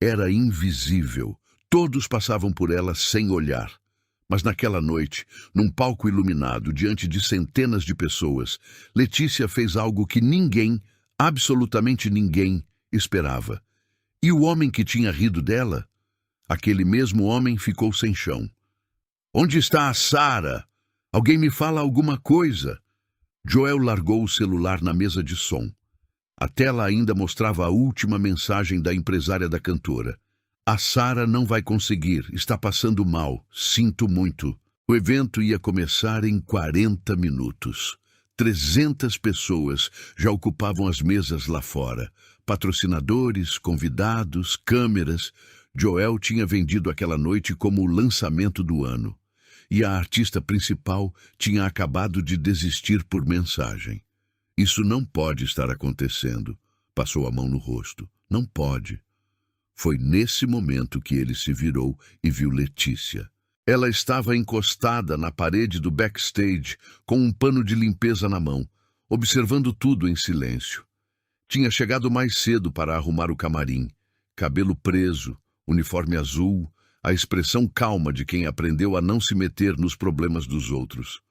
Era invisível. Todos passavam por ela sem olhar. Mas naquela noite, num palco iluminado, diante de centenas de pessoas, Letícia fez algo que ninguém, absolutamente ninguém, esperava. E o homem que tinha rido dela? Aquele mesmo homem ficou sem chão. Onde está a Sara? Alguém me fala alguma coisa. Joel largou o celular na mesa de som. A tela ainda mostrava a última mensagem da empresária da cantora. A Sara não vai conseguir, está passando mal, sinto muito. O evento ia começar em 40 minutos. 300 pessoas já ocupavam as mesas lá fora. Patrocinadores, convidados, câmeras. Joel tinha vendido aquela noite como o lançamento do ano. E a artista principal tinha acabado de desistir por mensagem. Isso não pode estar acontecendo. Passou a mão no rosto. Não pode. Foi nesse momento que ele se virou e viu Letícia. Ela estava encostada na parede do backstage, com um pano de limpeza na mão, observando tudo em silêncio. Tinha chegado mais cedo para arrumar o camarim. Cabelo preso, uniforme azul, a expressão calma de quem aprendeu a não se meter nos problemas dos outros.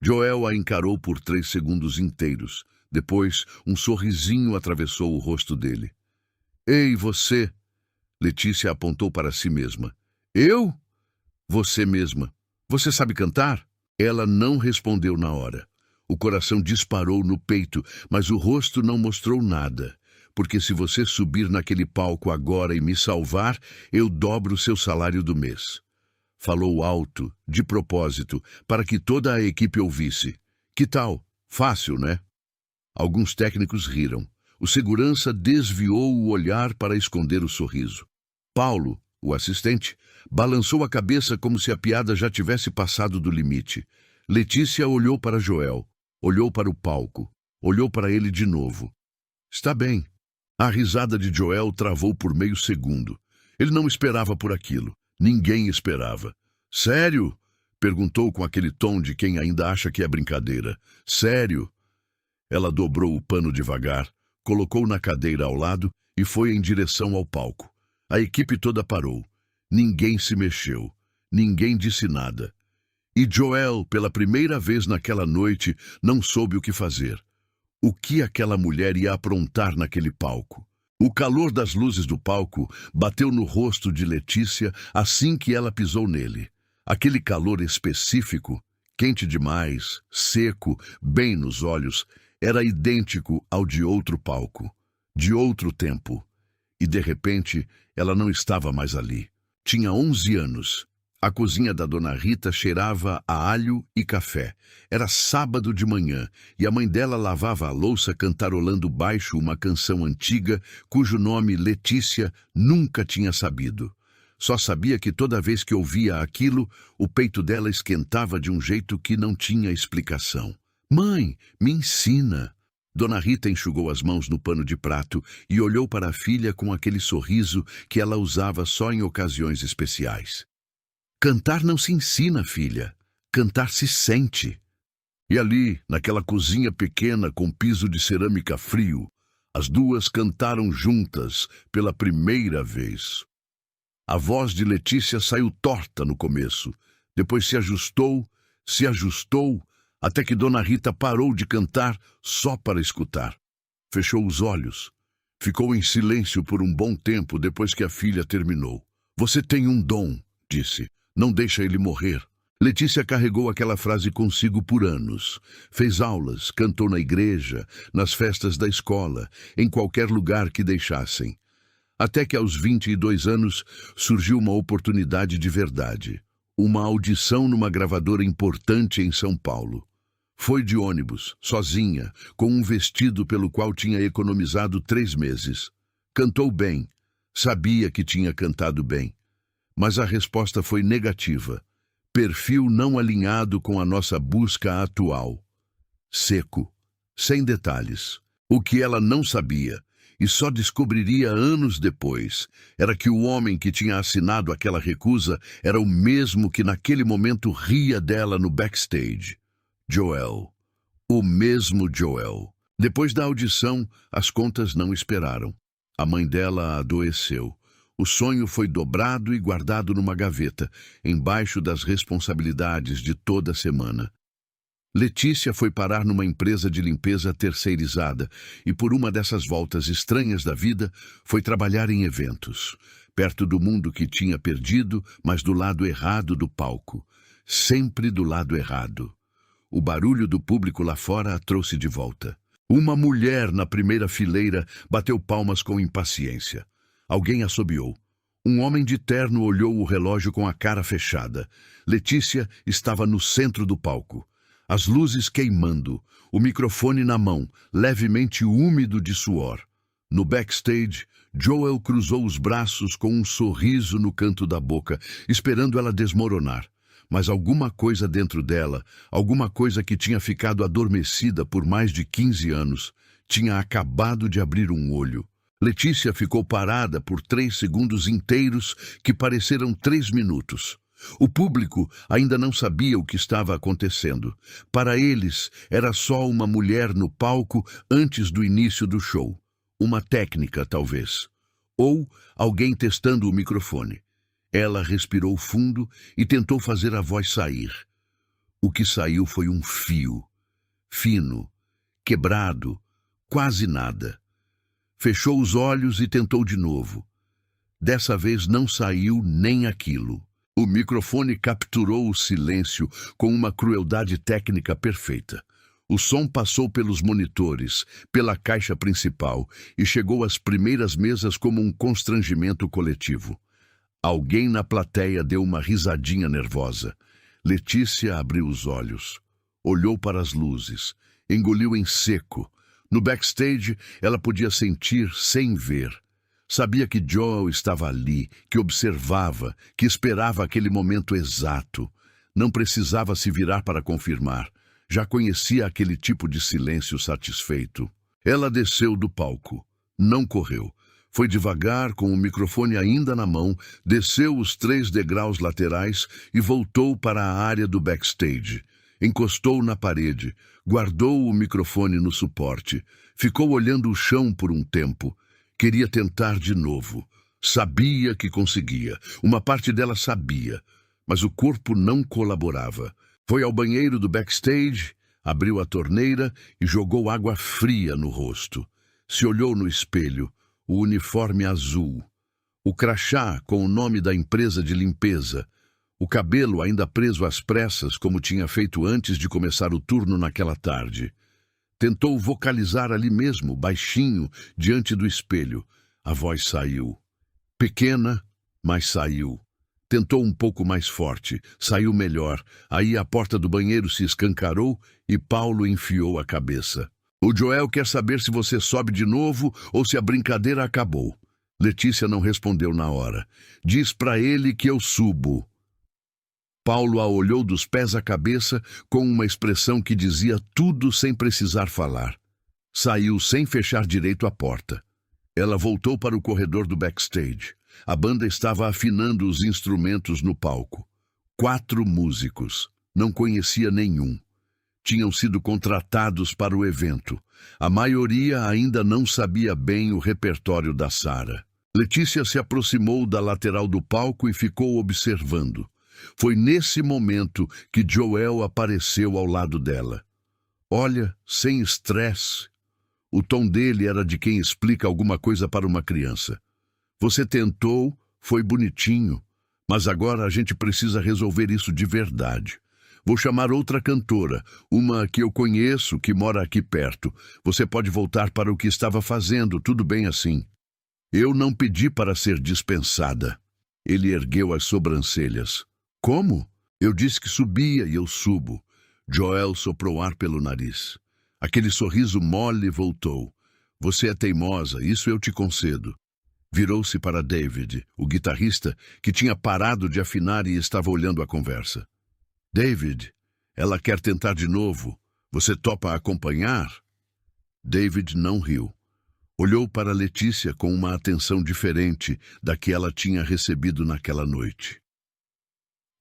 Joel a encarou por 3 segundos inteiros. Depois, um sorrisinho atravessou o rosto dele. Ei, você! Letícia apontou para si mesma. Eu? Você mesma. Você sabe cantar? Ela não respondeu na hora. O coração disparou no peito, mas o rosto não mostrou nada. Porque se você subir naquele palco agora e me salvar, eu dobro seu salário do mês. Falou alto, de propósito, para que toda a equipe ouvisse. Que tal? Fácil, né? Alguns técnicos riram. O segurança desviou o olhar para esconder o sorriso. Paulo, o assistente, balançou a cabeça como se a piada já tivesse passado do limite. Letícia olhou para Joel, olhou para o palco, olhou para ele de novo. Está bem. A risada de Joel travou por meio segundo. Ele não esperava por aquilo. Ninguém esperava. Sério? Perguntou com aquele tom de quem ainda acha que é brincadeira. Sério? Ela dobrou o pano devagar, colocou na cadeira ao lado e foi em direção ao palco. A equipe toda parou. Ninguém se mexeu. Ninguém disse nada. E Joel, pela primeira vez naquela noite, não soube o que fazer. O que aquela mulher ia aprontar naquele palco? O calor das luzes do palco bateu no rosto de Letícia assim que ela pisou nele. Aquele calor específico, quente demais, seco, bem nos olhos, era idêntico ao de outro palco, de outro tempo. E, de repente, ela não estava mais ali. Tinha 11 anos. A cozinha da Dona Rita cheirava a alho e café. Era sábado de manhã e a mãe dela lavava a louça cantarolando baixo uma canção antiga cujo nome Letícia nunca tinha sabido. Só sabia que toda vez que ouvia aquilo, o peito dela esquentava de um jeito que não tinha explicação. Mãe, me ensina! Dona Rita enxugou as mãos no pano de prato e olhou para a filha com aquele sorriso que ela usava só em ocasiões especiais. Cantar não se ensina, filha. Cantar se sente. E ali, naquela cozinha pequena com piso de cerâmica frio, as duas cantaram juntas pela primeira vez. A voz de Letícia saiu torta no começo, depois se ajustou, até que Dona Rita parou de cantar só para escutar. Fechou os olhos. Ficou em silêncio por um bom tempo depois que a filha terminou. Você tem um dom, disse. Não deixa ele morrer. Letícia carregou aquela frase consigo por anos. Fez aulas, cantou na igreja, nas festas da escola, em qualquer lugar que deixassem. Até que aos 22 anos surgiu uma oportunidade de verdade. Uma audição numa gravadora importante em São Paulo. Foi de ônibus, sozinha, com um vestido pelo qual tinha economizado 3 meses. Cantou bem. Sabia que tinha cantado bem. Mas a resposta foi negativa. Perfil não alinhado com a nossa busca atual. Seco. Sem detalhes. O que ela não sabia, e só descobriria anos depois, era que o homem que tinha assinado aquela recusa era o mesmo que naquele momento ria dela no backstage. Joel. O mesmo Joel. Depois da audição, as contas não esperaram. A mãe dela adoeceu. O sonho foi dobrado e guardado numa gaveta, embaixo das responsabilidades de toda a semana. Letícia foi parar numa empresa de limpeza terceirizada e, por uma dessas voltas estranhas da vida, foi trabalhar em eventos, perto do mundo que tinha perdido, mas do lado errado do palco. Sempre do lado errado. O barulho do público lá fora a trouxe de volta. Uma mulher na primeira fileira bateu palmas com impaciência. Alguém assobiou. Um homem de terno olhou o relógio com a cara fechada. Letícia estava no centro do palco. As luzes queimando, o microfone na mão, levemente úmido de suor. No backstage, Joel cruzou os braços com um sorriso no canto da boca, esperando ela desmoronar. Mas alguma coisa dentro dela, alguma coisa que tinha ficado adormecida por mais de 15 anos, tinha acabado de abrir um olho. Letícia ficou parada por 3 segundos inteiros que pareceram 3 minutos. O público ainda não sabia o que estava acontecendo. Para eles, era só uma mulher no palco antes do início do show. Uma técnica, talvez. Ou alguém testando o microfone. Ela respirou fundo e tentou fazer a voz sair. O que saiu foi um fio. Fino, quebrado, quase nada. Fechou os olhos e tentou de novo. Dessa vez não saiu nem aquilo. O microfone capturou o silêncio com uma crueldade técnica perfeita. O som passou pelos monitores, pela caixa principal e chegou às primeiras mesas como um constrangimento coletivo. Alguém na plateia deu uma risadinha nervosa. Letícia abriu os olhos. Olhou para as luzes. Engoliu em seco. No backstage, ela podia sentir sem ver. Sabia que Joel estava ali, que observava, que esperava aquele momento exato. Não precisava se virar para confirmar. Já conhecia aquele tipo de silêncio satisfeito. Ela desceu do palco. Não correu. Foi devagar, com o microfone ainda na mão, desceu os 3 degraus laterais e voltou para a área do backstage. Encostou na parede, guardou o microfone no suporte, ficou olhando o chão por um tempo. Queria tentar de novo. Sabia que conseguia. Uma parte dela sabia, mas o corpo não colaborava. Foi ao banheiro do backstage, abriu a torneira e jogou água fria no rosto. Se olhou no espelho, o uniforme azul, o crachá com o nome da empresa de limpeza, o cabelo ainda preso às pressas como tinha feito antes de começar o turno naquela tarde. Tentou vocalizar ali mesmo, baixinho, diante do espelho. A voz saiu. Pequena, mas saiu. Tentou um pouco mais forte, saiu melhor. Aí a porta do banheiro se escancarou e Paulo enfiou a cabeça. O Joel quer saber se você sobe de novo ou se a brincadeira acabou. Letícia não respondeu na hora. Diz para ele que eu subo. Paulo a olhou dos pés à cabeça com uma expressão que dizia tudo sem precisar falar. Saiu sem fechar direito a porta. Ela voltou para o corredor do backstage. A banda estava afinando os instrumentos no palco. 4 músicos. Não conhecia nenhum. Tinham sido contratados para o evento. A maioria ainda não sabia bem o repertório da Sarah. Letícia se aproximou da lateral do palco e ficou observando. Foi nesse momento que Joel apareceu ao lado dela. Olha, sem estresse. O tom dele era de quem explica alguma coisa para uma criança. Você tentou, foi bonitinho, mas agora a gente precisa resolver isso de verdade. Vou chamar outra cantora, uma que eu conheço, que mora aqui perto. Você pode voltar para o que estava fazendo, tudo bem assim. Eu não pedi para ser dispensada. Ele ergueu as sobrancelhas. Como? Eu disse que subia e eu subo. Joel soprou ar pelo nariz. Aquele sorriso mole voltou. Você é teimosa, isso eu te concedo. Virou-se para David, o guitarrista, que tinha parado de afinar e estava olhando a conversa. David, ela quer tentar de novo. Você topa acompanhar? David não riu. Olhou para Letícia com uma atenção diferente da que ela tinha recebido naquela noite.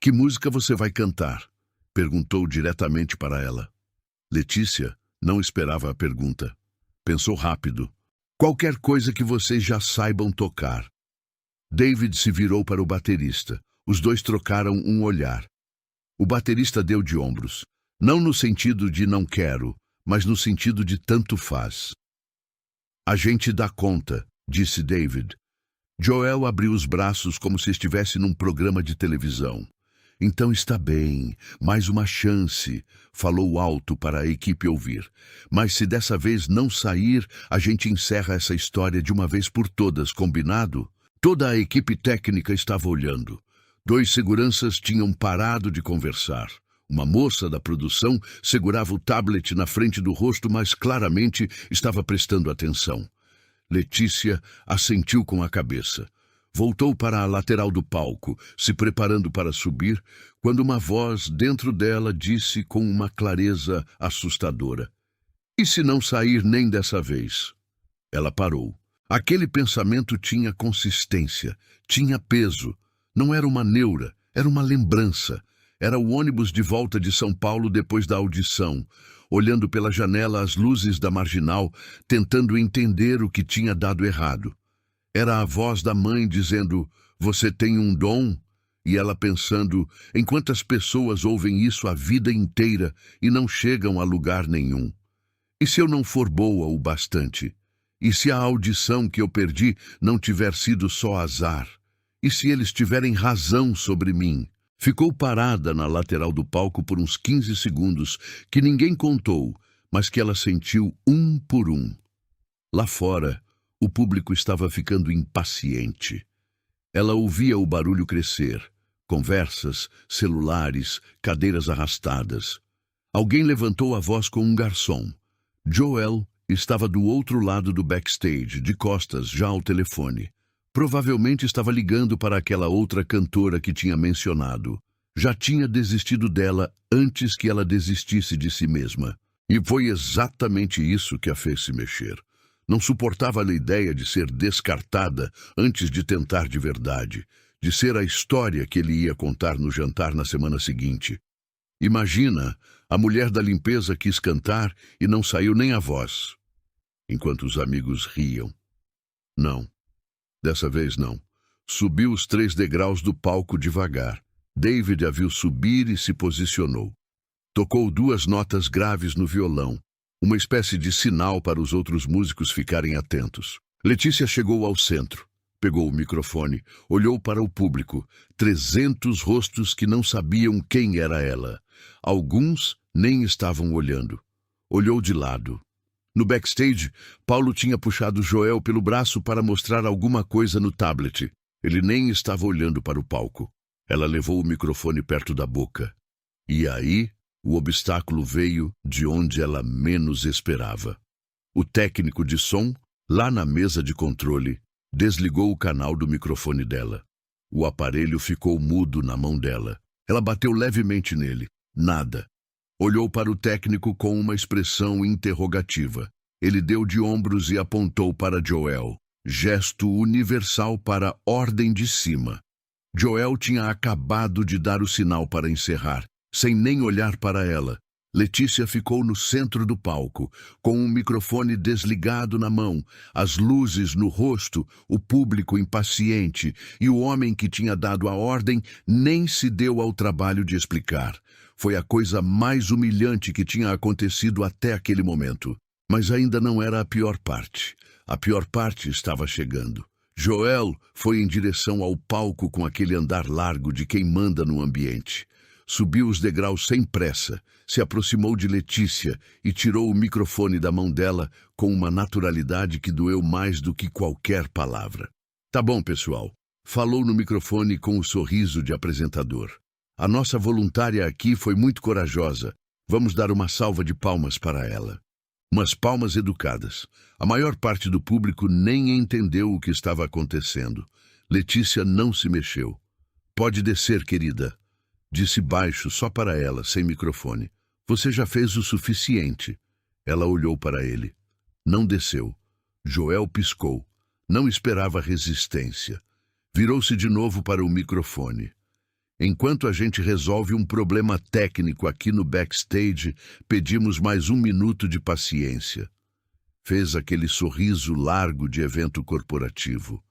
Que música você vai cantar? Perguntou diretamente para ela. Letícia não esperava a pergunta. Pensou rápido. Qualquer coisa que vocês já saibam tocar. David se virou para o baterista. Os dois trocaram um olhar. O baterista deu de ombros. Não no sentido de não quero, mas no sentido de tanto faz. A gente dá conta, disse David. Joel abriu os braços como se estivesse num programa de televisão. Então está bem, mais uma chance, falou alto para a equipe ouvir. Mas se dessa vez não sair, a gente encerra essa história de uma vez por todas, combinado? Toda a equipe técnica estava olhando. 2 seguranças tinham parado de conversar. Uma moça da produção segurava o tablet na frente do rosto, mas claramente estava prestando atenção. Letícia assentiu com a cabeça. Voltou para a lateral do palco, se preparando para subir, quando uma voz dentro dela disse com uma clareza assustadora: "E se não sair nem dessa vez?" Ela parou. Aquele pensamento tinha consistência, tinha peso. Não era uma neura, era uma lembrança. Era o ônibus de volta de São Paulo depois da audição, olhando pela janela as luzes da Marginal, tentando entender o que tinha dado errado. Era a voz da mãe dizendo: "Você tem um dom?" E ela pensando: em quantas pessoas ouvem isso a vida inteira e não chegam a lugar nenhum? E se eu não for boa o bastante? E se a audição que eu perdi não tiver sido só azar? E se eles tiverem razão sobre mim? Ficou parada na lateral do palco por uns 15 segundos, que ninguém contou, mas que ela sentiu um por um. Lá fora, o público estava ficando impaciente. Ela ouvia o barulho crescer. Conversas, celulares, cadeiras arrastadas. Alguém levantou a voz com um garçom. Joel estava do outro lado do backstage, de costas, já ao telefone. Provavelmente estava ligando para aquela outra cantora que tinha mencionado. Já tinha desistido dela antes que ela desistisse de si mesma. E foi exatamente isso que a fez se mexer. Não suportava a ideia de ser descartada antes de tentar de verdade, de ser a história que ele ia contar no jantar na semana seguinte. Imagina, a mulher da limpeza quis cantar e não saiu nem a voz, enquanto os amigos riam. Não, dessa vez não. Subiu os 3 degraus do palco devagar. David a viu subir e se posicionou. Tocou 2 notas graves no violão, uma espécie de sinal para os outros músicos ficarem atentos. Letícia chegou ao centro, pegou o microfone, olhou para o público, 300 rostos que não sabiam quem era ela. Alguns nem estavam olhando. Olhou de lado. No backstage, Paulo tinha puxado Joel pelo braço para mostrar alguma coisa no tablet. Ele nem estava olhando para o palco. Ela levou o microfone perto da boca. E aí, o obstáculo veio de onde ela menos esperava. O técnico de som, lá na mesa de controle, desligou o canal do microfone dela. O aparelho ficou mudo na mão dela. Ela bateu levemente nele. Nada. Olhou para o técnico com uma expressão interrogativa. Ele deu de ombros e apontou para Joel. Gesto universal para ordem de cima. Joel tinha acabado de dar o sinal para encerrar, sem nem olhar para ela. Letícia ficou no centro do palco, com um microfone desligado na mão, as luzes no rosto, o público impaciente, e o homem que tinha dado a ordem nem se deu ao trabalho de explicar. Foi a coisa mais humilhante que tinha acontecido até aquele momento. Mas ainda não era a pior parte. A pior parte estava chegando. Joel foi em direção ao palco com aquele andar largo de quem manda no ambiente. Subiu os degraus sem pressa, se aproximou de Letícia e tirou o microfone da mão dela com uma naturalidade que doeu mais do que qualquer palavra. "Tá bom, pessoal." Falou no microfone com o sorriso de apresentador. "A nossa voluntária aqui foi muito corajosa. Vamos dar uma salva de palmas para ela." Umas palmas educadas. A maior parte do público nem entendeu o que estava acontecendo. Letícia não se mexeu. "Pode descer, querida." Disse baixo, só para ela, sem microfone. "Você já fez o suficiente." Ela olhou para ele. Não desceu. Joel piscou. Não esperava resistência. Virou-se de novo para o microfone. "Enquanto a gente resolve um problema técnico aqui no backstage, pedimos mais 1 minuto de paciência." Fez aquele sorriso largo de evento corporativo.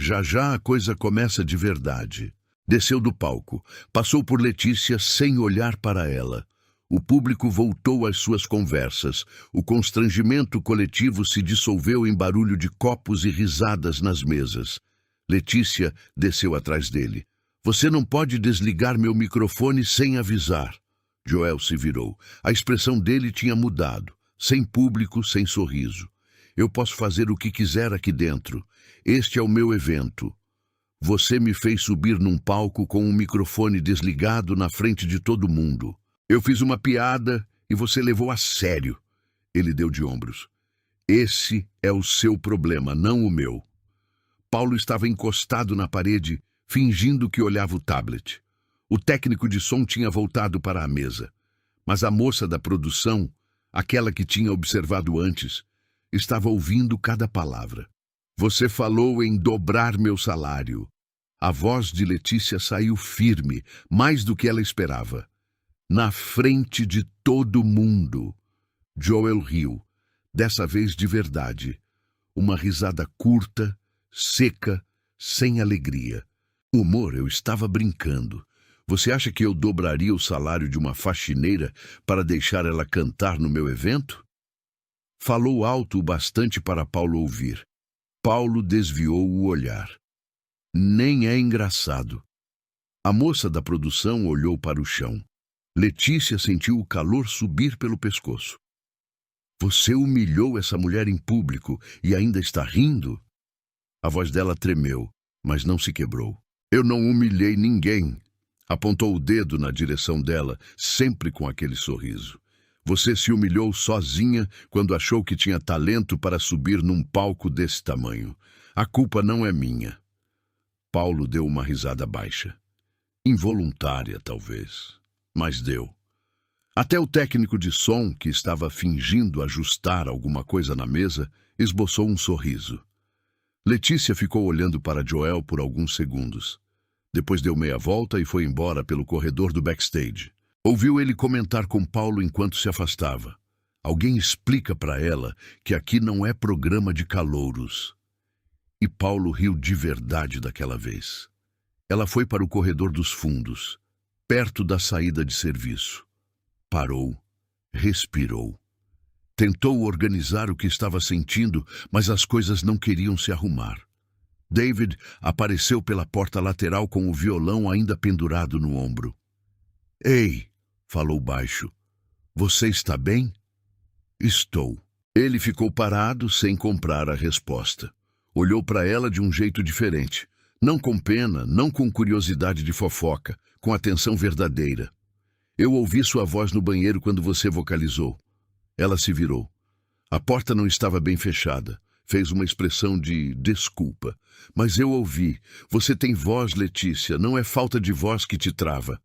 Já já a coisa começa de verdade. Desceu do palco, passou por Letícia sem olhar para ela. O público voltou às suas conversas. O constrangimento coletivo se dissolveu em barulho de copos e risadas nas mesas. Letícia desceu atrás dele. Você não pode desligar meu microfone sem avisar. Joel se virou. A expressão dele tinha mudado. Sem público, sem sorriso. Eu posso fazer o que quiser aqui dentro. Este é o meu evento. Você me fez subir num palco com um microfone desligado na frente de todo mundo. Eu fiz uma piada e você levou a sério. Ele deu de ombros. Esse é o seu problema, não o meu. Paulo estava encostado na parede, fingindo que olhava o tablet. O técnico de som tinha voltado para a mesa. Mas a moça da produção, aquela que tinha observado antes, estava ouvindo cada palavra. Você falou em dobrar meu salário. A voz de Letícia saiu firme, mais do que ela esperava. Na frente de todo mundo. Joel riu, dessa vez de verdade. Uma risada curta, seca, sem alegria. Humor, eu estava brincando. Você acha que eu dobraria o salário de uma faxineira para deixar ela cantar no meu evento? Falou alto o bastante para Paulo ouvir. Paulo desviou o olhar. Nem é engraçado. A moça da produção olhou para o chão. Letícia sentiu o calor subir pelo pescoço. Você humilhou essa mulher em público e ainda está rindo? A voz dela tremeu, mas não se quebrou. Eu não humilhei ninguém. Apontou o dedo na direção dela, sempre com aquele sorriso. Você se humilhou sozinha quando achou que tinha talento para subir num palco desse tamanho. A culpa não é minha. Paulo deu uma risada baixa. Involuntária, talvez, mas deu. Até o técnico de som, que estava fingindo ajustar alguma coisa na mesa, esboçou um sorriso. Letícia ficou olhando para Joel por alguns segundos. Depois deu meia volta e foi embora pelo corredor do backstage. Ouviu ele comentar com Paulo enquanto se afastava. Alguém explica para ela que aqui não é programa de calouros. E Paulo riu de verdade daquela vez. Ela foi para o corredor dos fundos, perto da saída de serviço. Parou, respirou. Tentou organizar o que estava sentindo, mas as coisas não queriam se arrumar. David apareceu pela porta lateral com o violão ainda pendurado no ombro. Ei, falou baixo. Você está bem? Estou. Ele ficou parado sem comprar a resposta. Olhou para ela de um jeito diferente. Não com pena, não com curiosidade de fofoca, com atenção verdadeira. Eu ouvi sua voz no banheiro quando você vocalizou. Ela se virou. A porta não estava bem fechada. Fez uma expressão de desculpa. Mas eu ouvi. Você tem voz, Letícia. Não é falta de voz que te trava.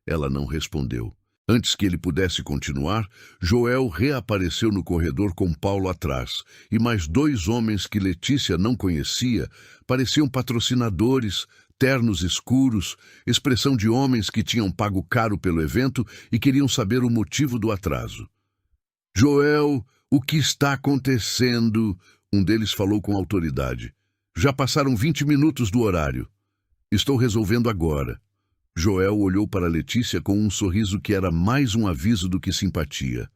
Ela não respondeu. Antes que ele pudesse continuar, Joel reapareceu no corredor com Paulo atrás, e mais dois homens que Letícia não conhecia pareciam patrocinadores, ternos escuros, expressão de homens que tinham pago caro pelo evento e queriam saber o motivo do atraso. Joel, o que está acontecendo? Um deles falou com autoridade. Já passaram 20 minutos do horário. Estou resolvendo agora. Joel olhou para Letícia com um sorriso que era mais um aviso do que simpatia.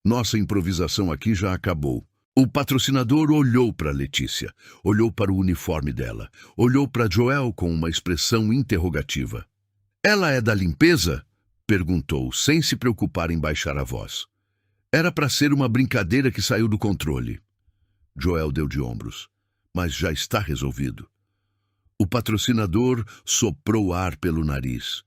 Nossa improvisação aqui já acabou. O patrocinador olhou para Letícia, olhou para o uniforme dela, olhou para Joel com uma expressão interrogativa. Ela é da limpeza? Perguntou, sem se preocupar em baixar a voz. Era para ser uma brincadeira que saiu do controle. Joel deu de ombros. Mas já está resolvido. O patrocinador soprou ar pelo nariz.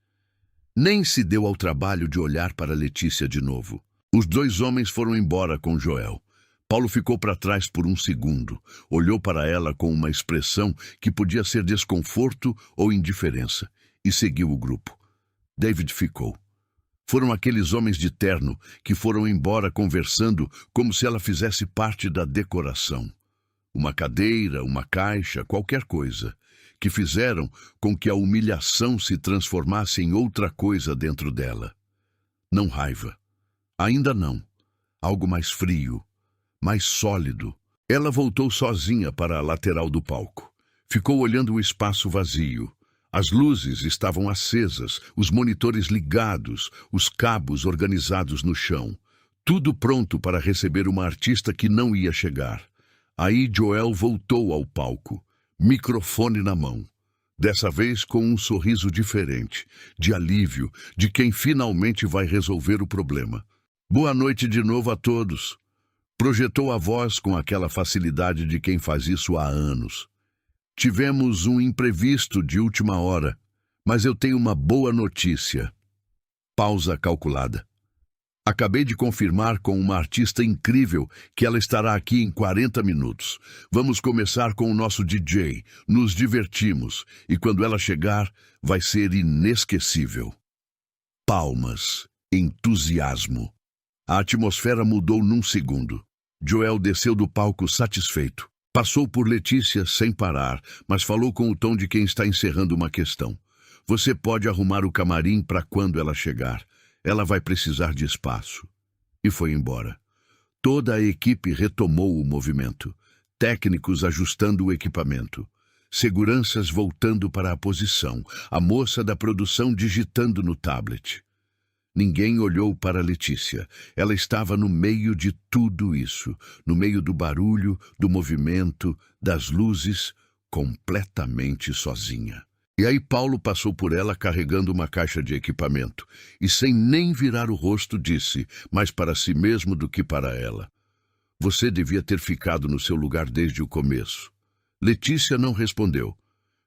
Nem se deu ao trabalho de olhar para Letícia de novo. Os dois homens foram embora com Joel. Paulo ficou para trás por um segundo. Olhou para ela com uma expressão que podia ser desconforto ou indiferença, e seguiu o grupo. David ficou. Foram aqueles homens de terno que foram embora conversando como se ela fizesse parte da decoração. Uma cadeira, uma caixa, qualquer coisa, que fizeram com que a humilhação se transformasse em outra coisa dentro dela. Não raiva. Ainda não. Algo mais frio, mais sólido. Ela voltou sozinha para a lateral do palco. Ficou olhando o espaço vazio. As luzes estavam acesas, os monitores ligados, os cabos organizados no chão. Tudo pronto para receber uma artista que não ia chegar. Aí Joel voltou ao palco, microfone na mão. Dessa vez com um sorriso diferente, de alívio, de quem finalmente vai resolver o problema. Boa noite de novo a todos. Projetou a voz com aquela facilidade de quem faz isso há anos. Tivemos um imprevisto de última hora, mas eu tenho uma boa notícia. Pausa calculada. Acabei de confirmar com uma artista incrível que ela estará aqui em 40 minutos. Vamos começar com o nosso DJ. Nos divertimos e quando ela chegar, vai ser inesquecível. Palmas. Entusiasmo. A atmosfera mudou num segundo. Joel desceu do palco satisfeito. Passou por Letícia sem parar, mas falou com o tom de quem está encerrando uma questão. Você pode arrumar o camarim para quando ela chegar. Ela vai precisar de espaço. E foi embora. Toda a equipe retomou o movimento. Técnicos ajustando o equipamento. Seguranças voltando para a posição. A moça da produção digitando no tablet. Ninguém olhou para Letícia. Ela estava no meio de tudo isso, no meio do barulho, do movimento, das luzes, completamente sozinha. E aí Paulo passou por ela carregando uma caixa de equipamento, e sem nem virar o rosto disse, mais para si mesmo do que para ela: você devia ter ficado no seu lugar desde o começo. Letícia não respondeu.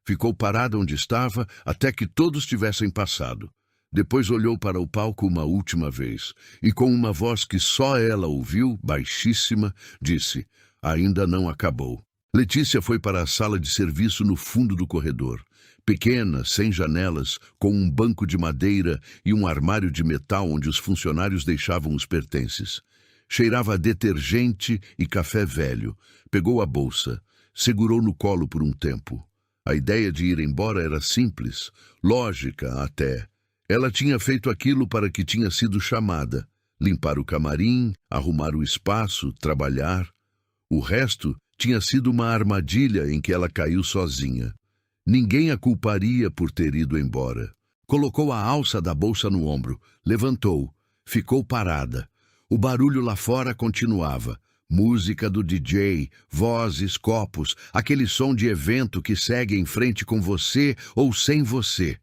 Ficou parada onde estava até que todos tivessem passado. Depois olhou para o palco uma última vez, e com uma voz que só ela ouviu, baixíssima, disse, ainda não acabou. Letícia foi para a sala de serviço no fundo do corredor. Pequena, sem janelas, com um banco de madeira e um armário de metal onde os funcionários deixavam os pertences. Cheirava a detergente e café velho. Pegou a bolsa, segurou no colo por um tempo. A ideia de ir embora era simples, lógica até. Ela tinha feito aquilo para que tinha sido chamada. Limpar o camarim, arrumar o espaço, trabalhar. O resto tinha sido uma armadilha em que ela caiu sozinha. Ninguém a culparia por ter ido embora. Colocou a alça da bolsa no ombro, levantou, ficou parada. O barulho lá fora continuava. Música do DJ, vozes, copos, aquele som de evento que segue em frente com você ou sem você.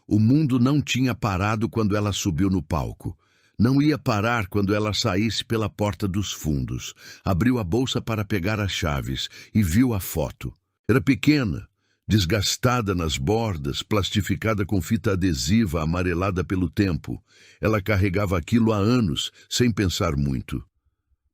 O mundo não tinha parado quando ela subiu no palco. Não ia parar quando ela saísse pela porta dos fundos. Abriu a bolsa para pegar as chaves e viu a foto. Era pequena, desgastada nas bordas, plastificada com fita adesiva amarelada pelo tempo. Ela carregava aquilo há anos, sem pensar muito.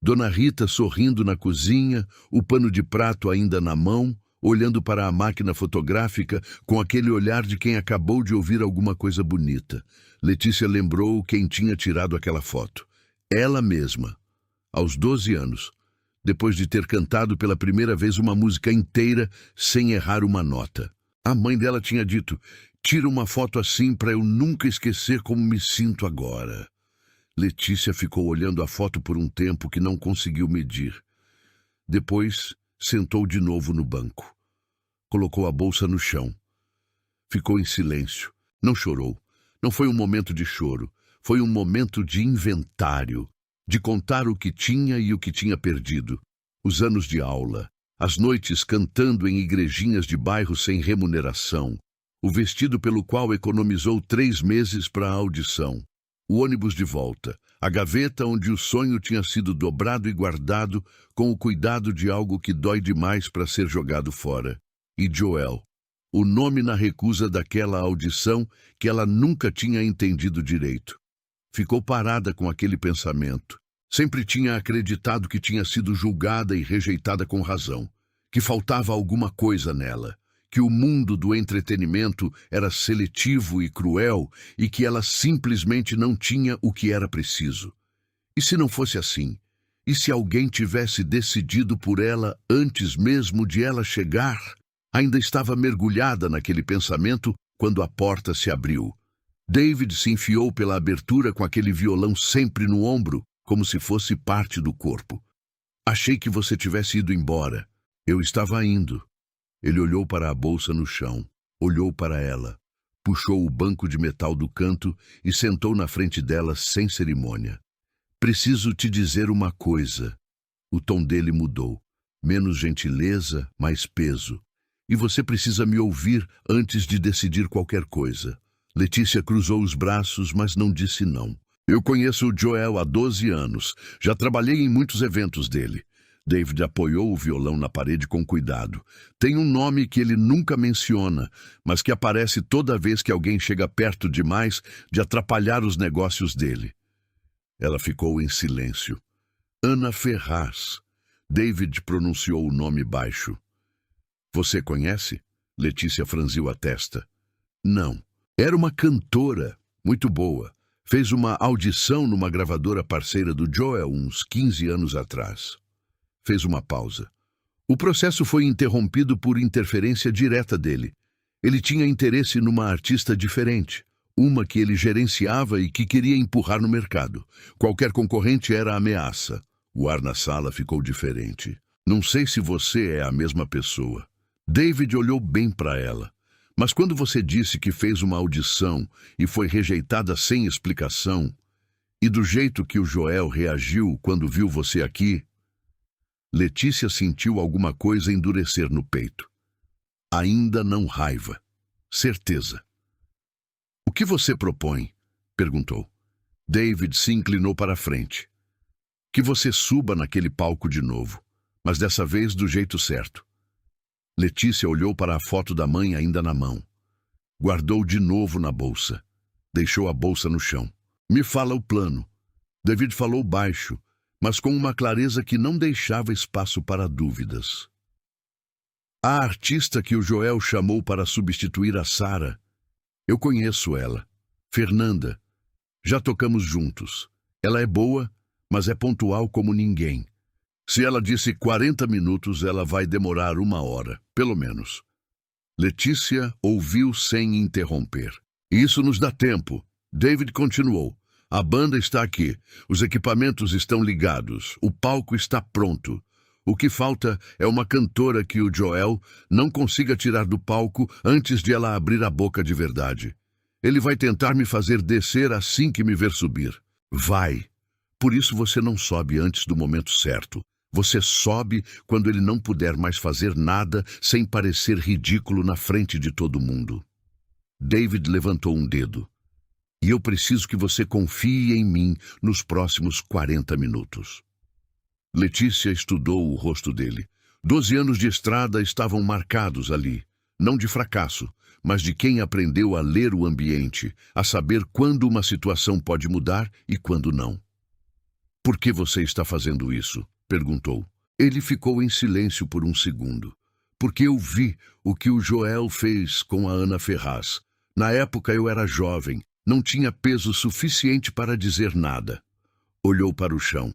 Dona Rita sorrindo na cozinha, o pano de prato ainda na mão, olhando para a máquina fotográfica com aquele olhar de quem acabou de ouvir alguma coisa bonita. Letícia lembrou quem tinha tirado aquela foto. Ela mesma, aos 12 anos, depois de ter cantado pela primeira vez uma música inteira sem errar uma nota. A mãe dela tinha dito, tira uma foto assim para eu nunca esquecer como me sinto agora. Letícia ficou olhando a foto por um tempo que não conseguiu medir. Depois, sentou de novo no banco. Colocou a bolsa no chão. Ficou em silêncio. Não chorou. Não foi um momento de choro. Foi um momento de inventário. De contar o que tinha e o que tinha perdido. Os anos de aula. As noites cantando em igrejinhas de bairro sem remuneração. O vestido pelo qual economizou 3 meses para a audição. O ônibus de volta. A gaveta onde o sonho tinha sido dobrado e guardado com o cuidado de algo que dói demais para ser jogado fora. E Joel. O nome na recusa daquela audição que ela nunca tinha entendido direito. Ficou parada com aquele pensamento. Sempre tinha acreditado que tinha sido julgada e rejeitada com razão. Que faltava alguma coisa nela. Que o mundo do entretenimento era seletivo e cruel e que ela simplesmente não tinha o que era preciso. E se não fosse assim? E se alguém tivesse decidido por ela antes mesmo de ela chegar? Ainda estava mergulhada naquele pensamento quando a porta se abriu. David se enfiou pela abertura com aquele violão sempre no ombro, como se fosse parte do corpo. Achei que você tivesse ido embora. Eu estava indo. Ele olhou para a bolsa no chão, olhou para ela, puxou o banco de metal do canto e sentou na frente dela sem cerimônia. Preciso te dizer uma coisa. O tom dele mudou. Menos gentileza, mais peso. E você precisa me ouvir antes de decidir qualquer coisa. Letícia cruzou os braços, mas não disse não. Eu conheço o Joel há 12 anos. Já trabalhei em muitos eventos dele. David apoiou o violão na parede com cuidado. Tem um nome que ele nunca menciona, mas que aparece toda vez que alguém chega perto demais de atrapalhar os negócios dele. Ela ficou em silêncio. Ana Ferraz. David pronunciou o nome baixo. Você conhece? Letícia franziu a testa. Não. Era uma cantora, muito boa. Fez uma audição numa gravadora parceira do Joel uns 15 anos atrás. Fez uma pausa. O processo foi interrompido por interferência direta dele. Ele tinha interesse numa artista diferente, uma que ele gerenciava e que queria empurrar no mercado. Qualquer concorrente era ameaça. O ar na sala ficou diferente. Não sei se você é a mesma pessoa. David olhou bem para ela. Mas quando você disse que fez uma audição e foi rejeitada sem explicação, e do jeito que o Joel reagiu quando viu você aqui, Letícia sentiu alguma coisa endurecer no peito. Ainda não raiva. Certeza. O que você propõe? Perguntou. David se inclinou para a frente. Que você suba naquele palco de novo, mas dessa vez do jeito certo. Letícia olhou para a foto da mãe ainda na mão. Guardou de novo na bolsa. Deixou a bolsa no chão. Me fala o plano. David falou baixo, mas com uma clareza que não deixava espaço para dúvidas. A artista que o Joel chamou para substituir a Sara. Eu conheço ela. Fernanda. Já tocamos juntos. Ela é boa, mas é pontual como ninguém. Se ela disse 40 minutos, ela vai demorar 1 hora, pelo menos. Letícia ouviu sem interromper. Isso nos dá tempo. David continuou. A banda está aqui. Os equipamentos estão ligados. O palco está pronto. O que falta é uma cantora que o Joel não consiga tirar do palco antes de ela abrir a boca de verdade. Ele vai tentar me fazer descer assim que me ver subir. Vai. Por isso você não sobe antes do momento certo. Você sobe quando ele não puder mais fazer nada sem parecer ridículo na frente de todo mundo. David levantou um dedo. E eu preciso que você confie em mim nos próximos 40 minutos. Letícia estudou o rosto dele. 12 anos de estrada estavam marcados ali, não de fracasso, mas de quem aprendeu a ler o ambiente, a saber quando uma situação pode mudar e quando não. Por que você está fazendo isso? Perguntou. Ele ficou em silêncio por um segundo. Porque eu vi o que o Joel fez com a Ana Ferraz. Na época eu era jovem, não tinha peso suficiente para dizer nada. Olhou para o chão.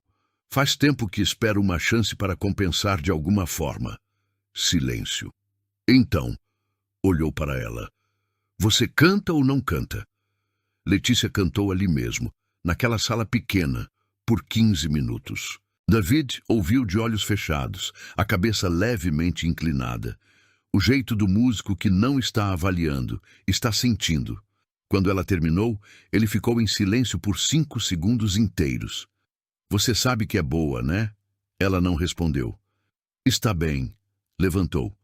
Faz tempo que espero uma chance para compensar de alguma forma. Silêncio. Então, olhou para ela. Você canta ou não canta? Letícia cantou ali mesmo, naquela sala pequena, por 15 minutos. David ouviu de olhos fechados, a cabeça levemente inclinada. O jeito do músico que não está avaliando, está sentindo. Quando ela terminou, ele ficou em silêncio por 5 segundos inteiros. Você sabe que é boa, né? Ela não respondeu. Está bem. Levantou.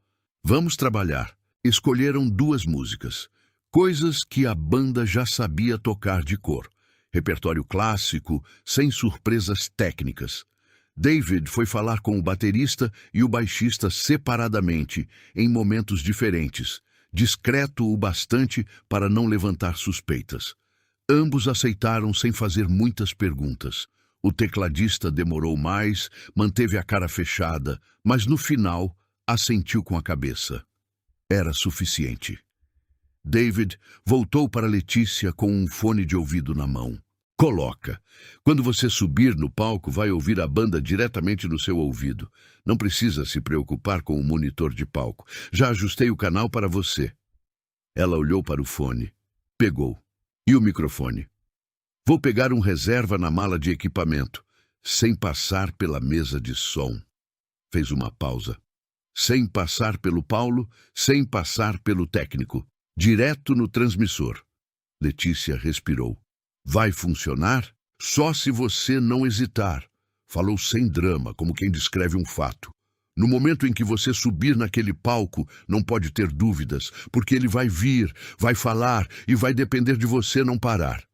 Vamos trabalhar. Escolheram 2 músicas. Coisas que a banda já sabia tocar de cor. Repertório clássico, sem surpresas técnicas. David foi falar com o baterista e o baixista separadamente, em momentos diferentes, discreto o bastante para não levantar suspeitas. Ambos aceitaram sem fazer muitas perguntas. O tecladista demorou mais, manteve a cara fechada, mas no final assentiu com a cabeça. Era suficiente. David voltou para Letícia com um fone de ouvido na mão. Coloca. Quando você subir no palco, vai ouvir a banda diretamente no seu ouvido. Não precisa se preocupar com o monitor de palco. Já ajustei o canal para você. Ela olhou para o fone. Pegou. E o microfone? Vou pegar um reserva na mala de equipamento, sem passar pela mesa de som. Fez uma pausa. sem passar pelo Paulo, sem passar pelo técnico, direto no transmissor. Letícia respirou. Vai funcionar? Só se você não hesitar. Falou sem drama, como quem descreve um fato. No momento em que você subir naquele palco, não pode ter dúvidas, porque ele vai vir, vai falar e vai depender de você não parar.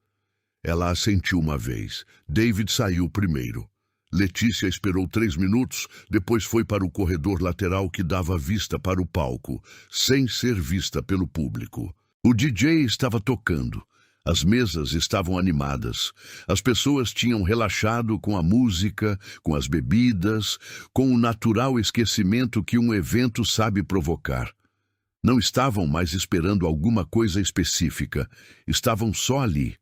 Ela assentiu uma vez. David saiu primeiro. Letícia esperou 3 minutos, depois foi para o corredor lateral que dava vista para o palco, sem ser vista pelo público. O DJ estava tocando. As mesas estavam animadas. As pessoas tinham relaxado com a música, com as bebidas, com o natural esquecimento que um evento sabe provocar. Não estavam mais esperando alguma coisa específica. Estavam só ali.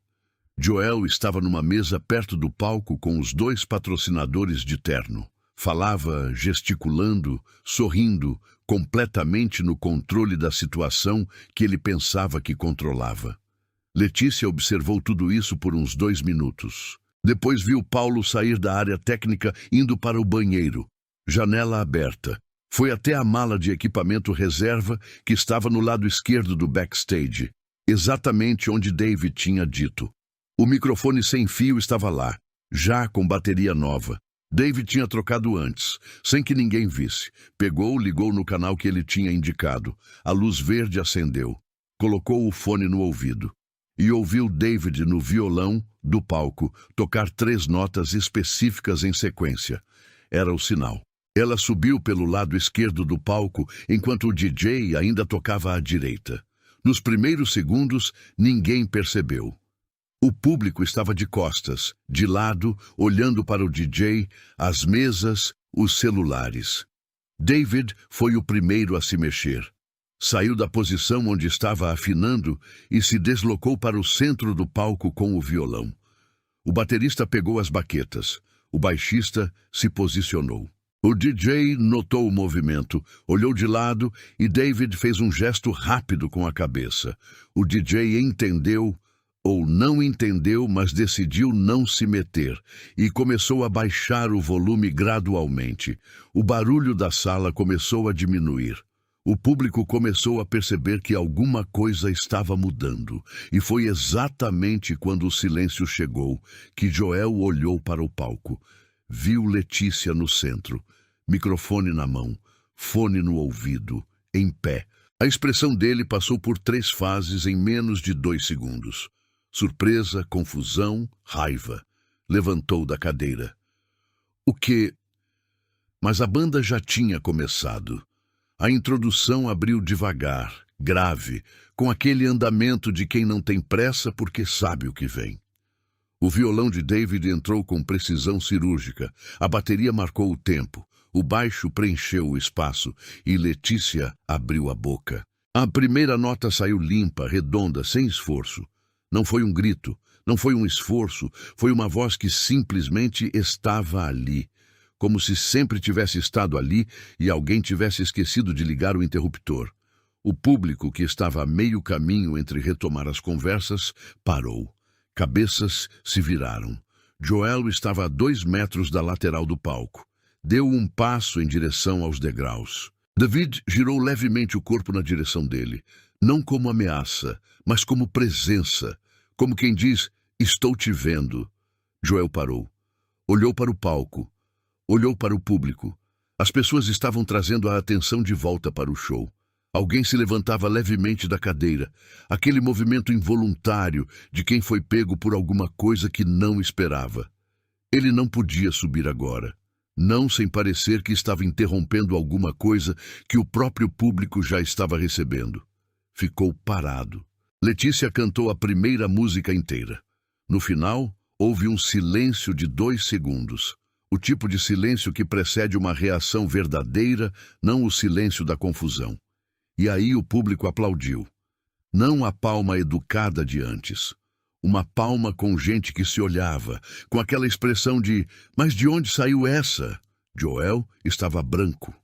Joel estava numa mesa perto do palco com os 2 patrocinadores de terno. Falava, gesticulando, sorrindo, completamente no controle da situação que ele pensava que controlava. Letícia observou tudo isso por uns 2 minutos. Depois viu Paulo sair da área técnica indo para o banheiro. Janela aberta. Foi até a mala de equipamento reserva que estava no lado esquerdo do backstage, exatamente onde David tinha dito. O microfone sem fio estava lá, já com bateria nova. David tinha trocado antes, sem que ninguém visse. Pegou, ligou no canal que ele tinha indicado. A luz verde acendeu. Colocou o fone no ouvido. E ouviu David no violão do palco tocar 3 notas específicas em sequência. Era o sinal. Ela subiu pelo lado esquerdo do palco, enquanto o DJ ainda tocava à direita. Nos primeiros segundos, ninguém percebeu. O público estava de costas, de lado, olhando para o DJ, as mesas, os celulares. David foi o primeiro a se mexer. Saiu da posição onde estava afinando e se deslocou para o centro do palco com o violão. O baterista pegou as baquetas. O baixista se posicionou. O DJ notou o movimento, olhou de lado e David fez um gesto rápido com a cabeça. O DJ entendeu, ou não entendeu, mas decidiu não se meter e começou a baixar o volume gradualmente. O barulho da sala começou a diminuir. O público começou a perceber que alguma coisa estava mudando, e foi exatamente quando o silêncio chegou que Joel olhou para o palco. Viu Letícia no centro, microfone na mão, fone no ouvido, em pé. A expressão dele passou por 3 fases em menos de 2 segundos. Surpresa, confusão, raiva. Levantou da cadeira. O quê? Mas a banda já tinha começado. A introdução abriu devagar, grave, com aquele andamento de quem não tem pressa porque sabe o que vem. O violão de David entrou com precisão cirúrgica, a bateria marcou o tempo, o baixo preencheu o espaço e Letícia abriu a boca. A primeira nota saiu limpa, redonda, sem esforço. Não foi um grito, não foi um esforço, foi uma voz que simplesmente estava ali. Como se sempre tivesse estado ali e alguém tivesse esquecido de ligar o interruptor. O público, que estava a meio caminho entre retomar as conversas, parou. Cabeças se viraram. Joel estava a 2 metros da lateral do palco. Deu um passo em direção aos degraus. David girou levemente o corpo na direção dele, não como ameaça, mas como presença, como quem diz, estou te vendo. Joel parou. Olhou para o palco. Olhou para o público. As pessoas estavam trazendo a atenção de volta para o show. Alguém se levantava levemente da cadeira, aquele movimento involuntário de quem foi pego por alguma coisa que não esperava. Ele não podia subir agora, não sem parecer que estava interrompendo alguma coisa que o próprio público já estava recebendo. Ficou parado. Letícia cantou a primeira música inteira. No final, houve um silêncio de 2 segundos. O tipo de silêncio que precede uma reação verdadeira, não o silêncio da confusão. E aí o público aplaudiu. Não a palma educada de antes. Uma palma com gente que se olhava, com aquela expressão de "Mas de onde saiu essa?" Joel estava branco.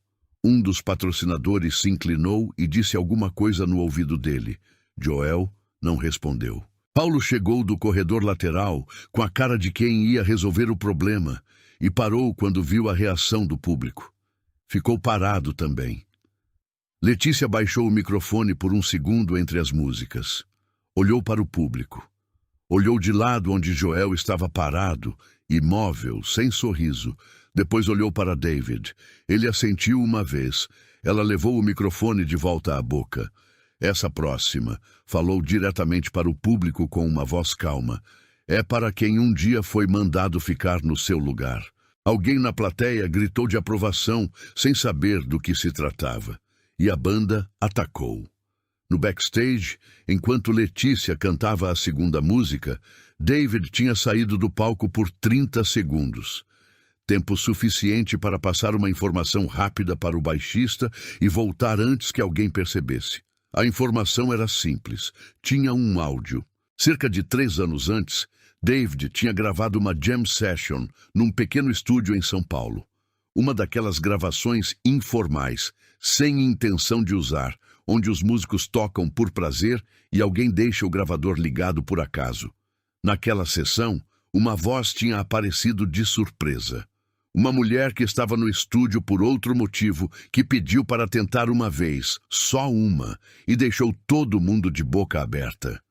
Um dos patrocinadores se inclinou e disse alguma coisa no ouvido dele. Joel não respondeu. Paulo chegou do corredor lateral com a cara de quem ia resolver o problema e parou quando viu a reação do público. ficou parado também. Letícia baixou o microfone por um segundo entre as músicas. Olhou para o público. Olhou de lado onde Joel estava parado, imóvel, sem sorriso. Depois olhou para David. Ele assentiu uma vez. Ela levou o microfone de volta à boca. Essa próxima falou diretamente para o público com uma voz calma. É para quem um dia foi mandado ficar no seu lugar. Alguém na plateia gritou de aprovação, sem saber do que se tratava. E a banda atacou. No backstage, enquanto Letícia cantava a segunda música, David tinha saído do palco por 30 segundos. Tempo suficiente para passar uma informação rápida para o baixista e voltar antes que alguém percebesse. A informação era simples. Tinha um áudio. Cerca de 3 anos antes, David tinha gravado uma jam session num pequeno estúdio em São Paulo. Uma daquelas gravações informais, sem intenção de usar, onde os músicos tocam por prazer e alguém deixa o gravador ligado por acaso. Naquela sessão, uma voz tinha aparecido de surpresa. Uma mulher que estava no estúdio por outro motivo, que pediu para tentar uma vez, só uma, e deixou todo mundo de boca aberta.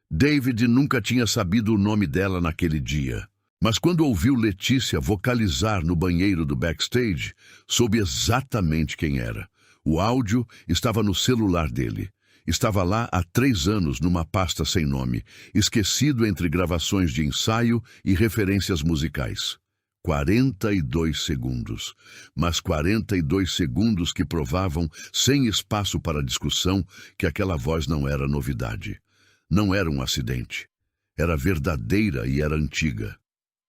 David nunca tinha sabido o nome dela naquele dia, mas quando ouviu Letícia vocalizar no banheiro do backstage, soube exatamente quem era. O áudio estava no celular dele. Estava lá há 3 anos numa pasta sem nome, esquecido entre gravações de ensaio e referências musicais. 42 segundos, mas 42 segundos que provavam, sem espaço para discussão, que aquela voz não era novidade. Não era um acidente. Era verdadeira e era antiga.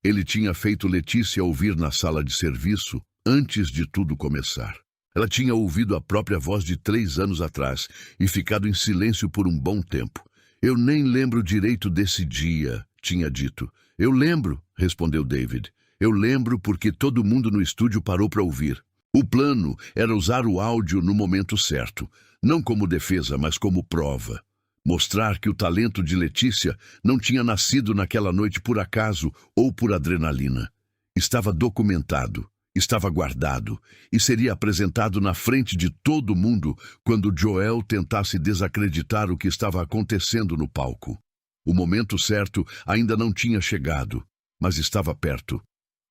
Ele tinha feito Letícia ouvir na sala de serviço antes de tudo começar. Ela tinha ouvido a própria voz de 3 anos atrás e ficado em silêncio por um bom tempo. Eu nem lembro direito desse dia, tinha dito. Eu lembro, respondeu David. Eu lembro porque todo mundo no estúdio parou para ouvir. O plano era usar o áudio no momento certo, não como defesa, mas como prova. Mostrar que o talento de Letícia não tinha nascido naquela noite por acaso ou por adrenalina. Estava documentado, estava guardado e seria apresentado na frente de todo mundo quando Joel tentasse desacreditar o que estava acontecendo no palco. O momento certo ainda não tinha chegado, mas estava perto.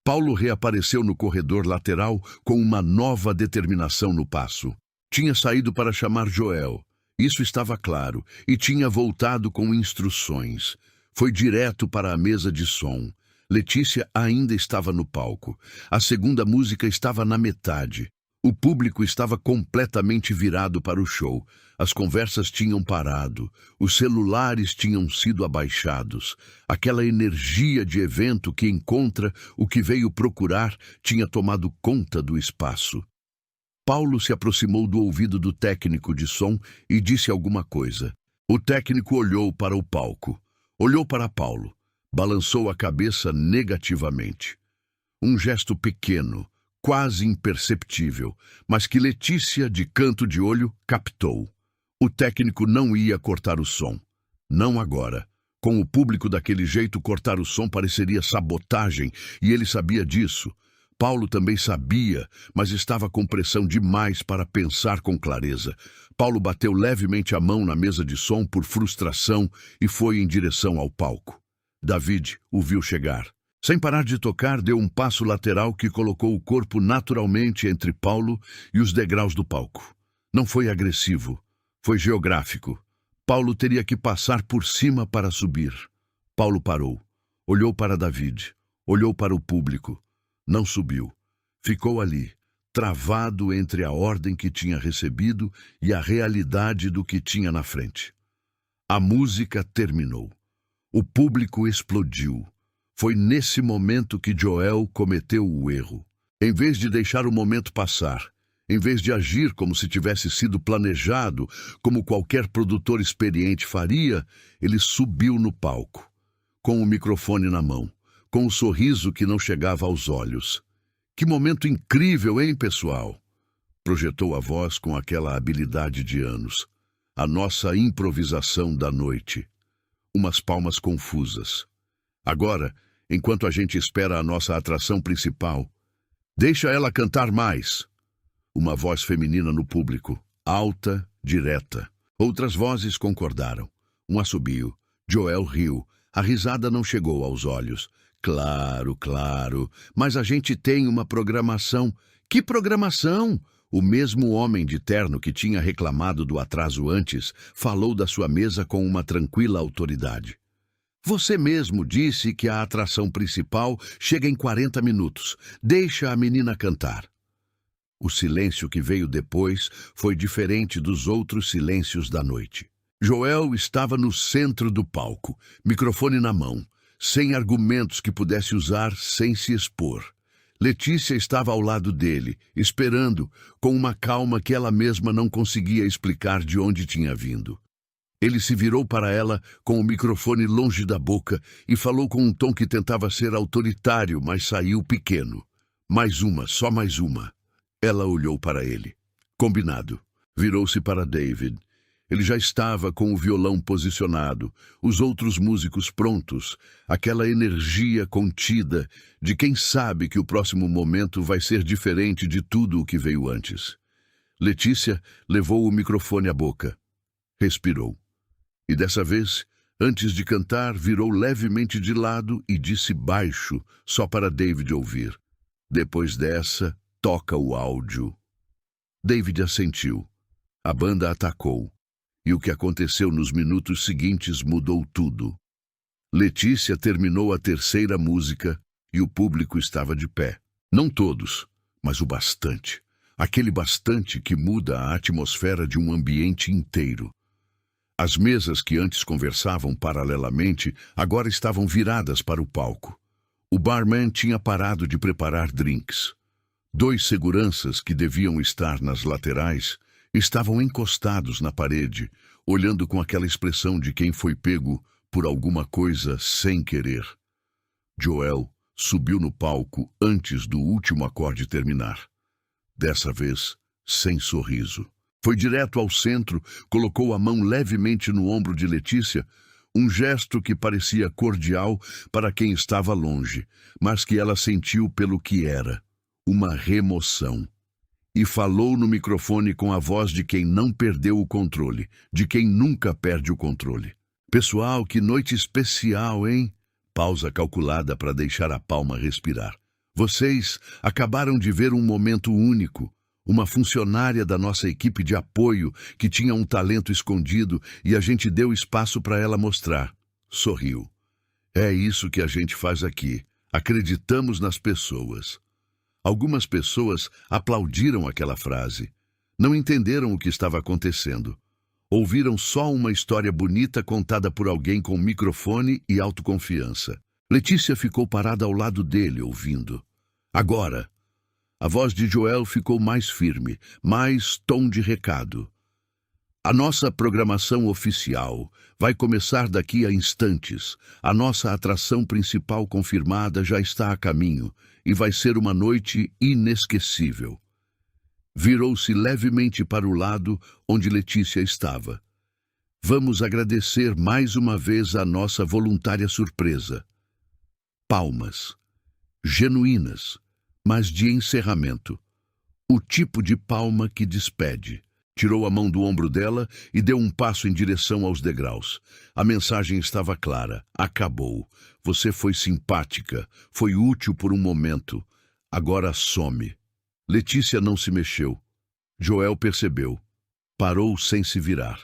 Paulo reapareceu no corredor lateral com uma nova determinação no passo. Tinha saído para chamar Joel. Isso estava claro, e tinha voltado com instruções. Foi direto para a mesa de som. Letícia ainda estava no palco. A segunda música estava na metade. O público estava completamente virado para o show. As conversas tinham parado. Os celulares tinham sido abaixados. Aquela energia de evento que encontra o que veio procurar tinha tomado conta do espaço. Paulo se aproximou do ouvido do técnico de som e disse alguma coisa. O técnico olhou para o palco. Olhou para Paulo. Balançou a cabeça negativamente. Um gesto pequeno, quase imperceptível, mas que Letícia, de canto de olho, captou. O técnico não ia cortar o som. Não agora. Com o público daquele jeito, cortar o som pareceria sabotagem, e ele sabia disso. Paulo também sabia, mas estava com pressão demais para pensar com clareza. Paulo bateu levemente a mão na mesa de som por frustração e foi em direção ao palco. David o viu chegar. Sem parar de tocar, deu um passo lateral que colocou o corpo naturalmente entre Paulo e os degraus do palco. Não foi agressivo, foi geográfico. Paulo teria que passar por cima para subir. Paulo parou, olhou para David, olhou para o público. Não subiu. Ficou ali, travado entre a ordem que tinha recebido e a realidade do que tinha na frente. A música terminou. O público explodiu. Foi nesse momento que Joel cometeu o erro. Em vez de deixar o momento passar, em vez de agir como se tivesse sido planejado, como qualquer produtor experiente faria, ele subiu no palco, com o microfone na mão, com um sorriso que não chegava aos olhos. Que momento incrível, hein, pessoal? Projetou a voz com aquela habilidade de anos. A nossa improvisação da noite. Umas palmas confusas. Agora, enquanto a gente espera a nossa atração principal, deixa ela cantar mais. Uma voz feminina no público, alta, direta. Outras vozes concordaram. Um assobio. Joel riu. A risada não chegou aos olhos. Claro, claro. Mas a gente tem uma programação. Que programação? O mesmo homem de terno que tinha reclamado do atraso antes falou da sua mesa com uma tranquila autoridade. Você mesmo disse que a atração principal chega em 40 minutos. Deixa a menina cantar. O silêncio que veio depois foi diferente dos outros silêncios da noite. Joel estava no centro do palco, microfone na mão, sem argumentos que pudesse usar sem se expor. Letícia estava ao lado dele, esperando, com uma calma que ela mesma não conseguia explicar de onde tinha vindo. Ele se virou para ela com o microfone longe da boca e falou com um tom que tentava ser autoritário, mas saiu pequeno. Mais uma, só mais uma. Ela olhou para ele. Combinado. Virou-se para David. Ele já estava com o violão posicionado, os outros músicos prontos, aquela energia contida de quem sabe que o próximo momento vai ser diferente de tudo o que veio antes. Letícia levou o microfone à boca. Respirou. E dessa vez, antes de cantar, virou levemente de lado e disse baixo, só para David ouvir. Depois dessa, toca o áudio. David assentiu. A banda atacou. E o que aconteceu nos minutos seguintes mudou tudo. Letícia terminou a terceira música e o público estava de pé. Não todos, mas o bastante. Aquele bastante que muda a atmosfera de um ambiente inteiro. As mesas que antes conversavam paralelamente agora estavam viradas para o palco. O barman tinha parado de preparar drinks. 2 seguranças que deviam estar nas laterais estavam encostados na parede, olhando com aquela expressão de quem foi pego por alguma coisa sem querer. Joel subiu no palco antes do último acorde terminar. Dessa vez, sem sorriso. Foi direto ao centro, colocou a mão levemente no ombro de Letícia, um gesto que parecia cordial para quem estava longe, mas que ela sentiu pelo que era, uma remoção. E falou no microfone com a voz de quem não perdeu o controle, de quem nunca perde o controle. Pessoal, que noite especial, hein? Pausa calculada para deixar a palma respirar. Vocês acabaram de ver um momento único. Uma funcionária da nossa equipe de apoio que tinha um talento escondido e a gente deu espaço para ela mostrar. Sorriu. É isso que a gente faz aqui. Acreditamos nas pessoas. Algumas pessoas aplaudiram aquela frase. Não entenderam o que estava acontecendo. Ouviram só uma história bonita contada por alguém com microfone e autoconfiança. Letícia ficou parada ao lado dele, ouvindo. Agora, a voz de Joel ficou mais firme, mais tom de recado. A nossa programação oficial vai começar daqui a instantes. A nossa atração principal confirmada já está a caminho e vai ser uma noite inesquecível. Virou-se levemente para o lado onde Letícia estava. Vamos agradecer mais uma vez a nossa voluntária surpresa. Palmas. Genuínas, mas de encerramento. O tipo de palma que despede. Tirou a mão do ombro dela e deu um passo em direção aos degraus. A mensagem estava clara. Acabou. Você foi simpática. Foi útil por um momento. Agora some. Letícia não se mexeu. Joel percebeu. Parou sem se virar.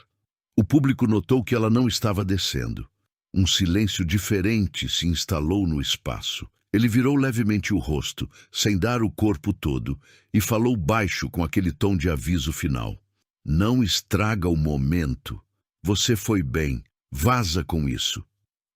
O público notou que ela não estava descendo. Um silêncio diferente se instalou no espaço. Ele virou levemente o rosto, sem dar o corpo todo, e falou baixo com aquele tom de aviso final. Não estraga o momento. Você foi bem. Vaza com isso.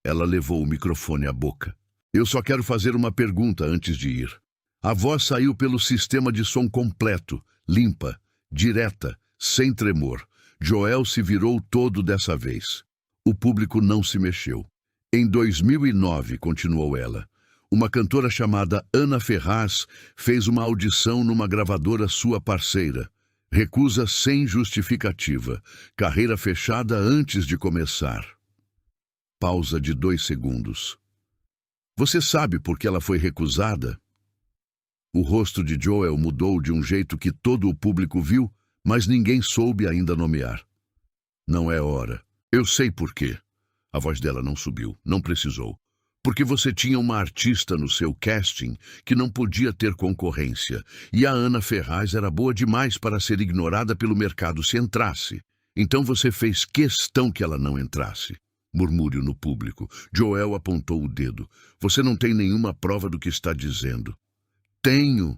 Ela levou o microfone à boca. Eu só quero fazer uma pergunta antes de ir. A voz saiu pelo sistema de som completo, limpa, direta, sem tremor. Joel se virou todo dessa vez. O público não se mexeu. Em 2009, continuou ela, uma cantora chamada Ana Ferraz fez uma audição numa gravadora sua parceira. Recusa sem justificativa. Carreira fechada antes de começar. Pausa de 2 segundos. Você sabe por que ela foi recusada? O rosto de Joel mudou de um jeito que todo o público viu, mas ninguém soube ainda nomear. Não é hora. Eu sei por quê. A voz dela não subiu, não precisou. Porque você tinha uma artista no seu casting que não podia ter concorrência, e a Ana Ferraz era boa demais para ser ignorada pelo mercado se entrasse. Então você fez questão que ela não entrasse. Murmúrio no público. Joel apontou o dedo. Você não tem nenhuma prova do que está dizendo. Tenho.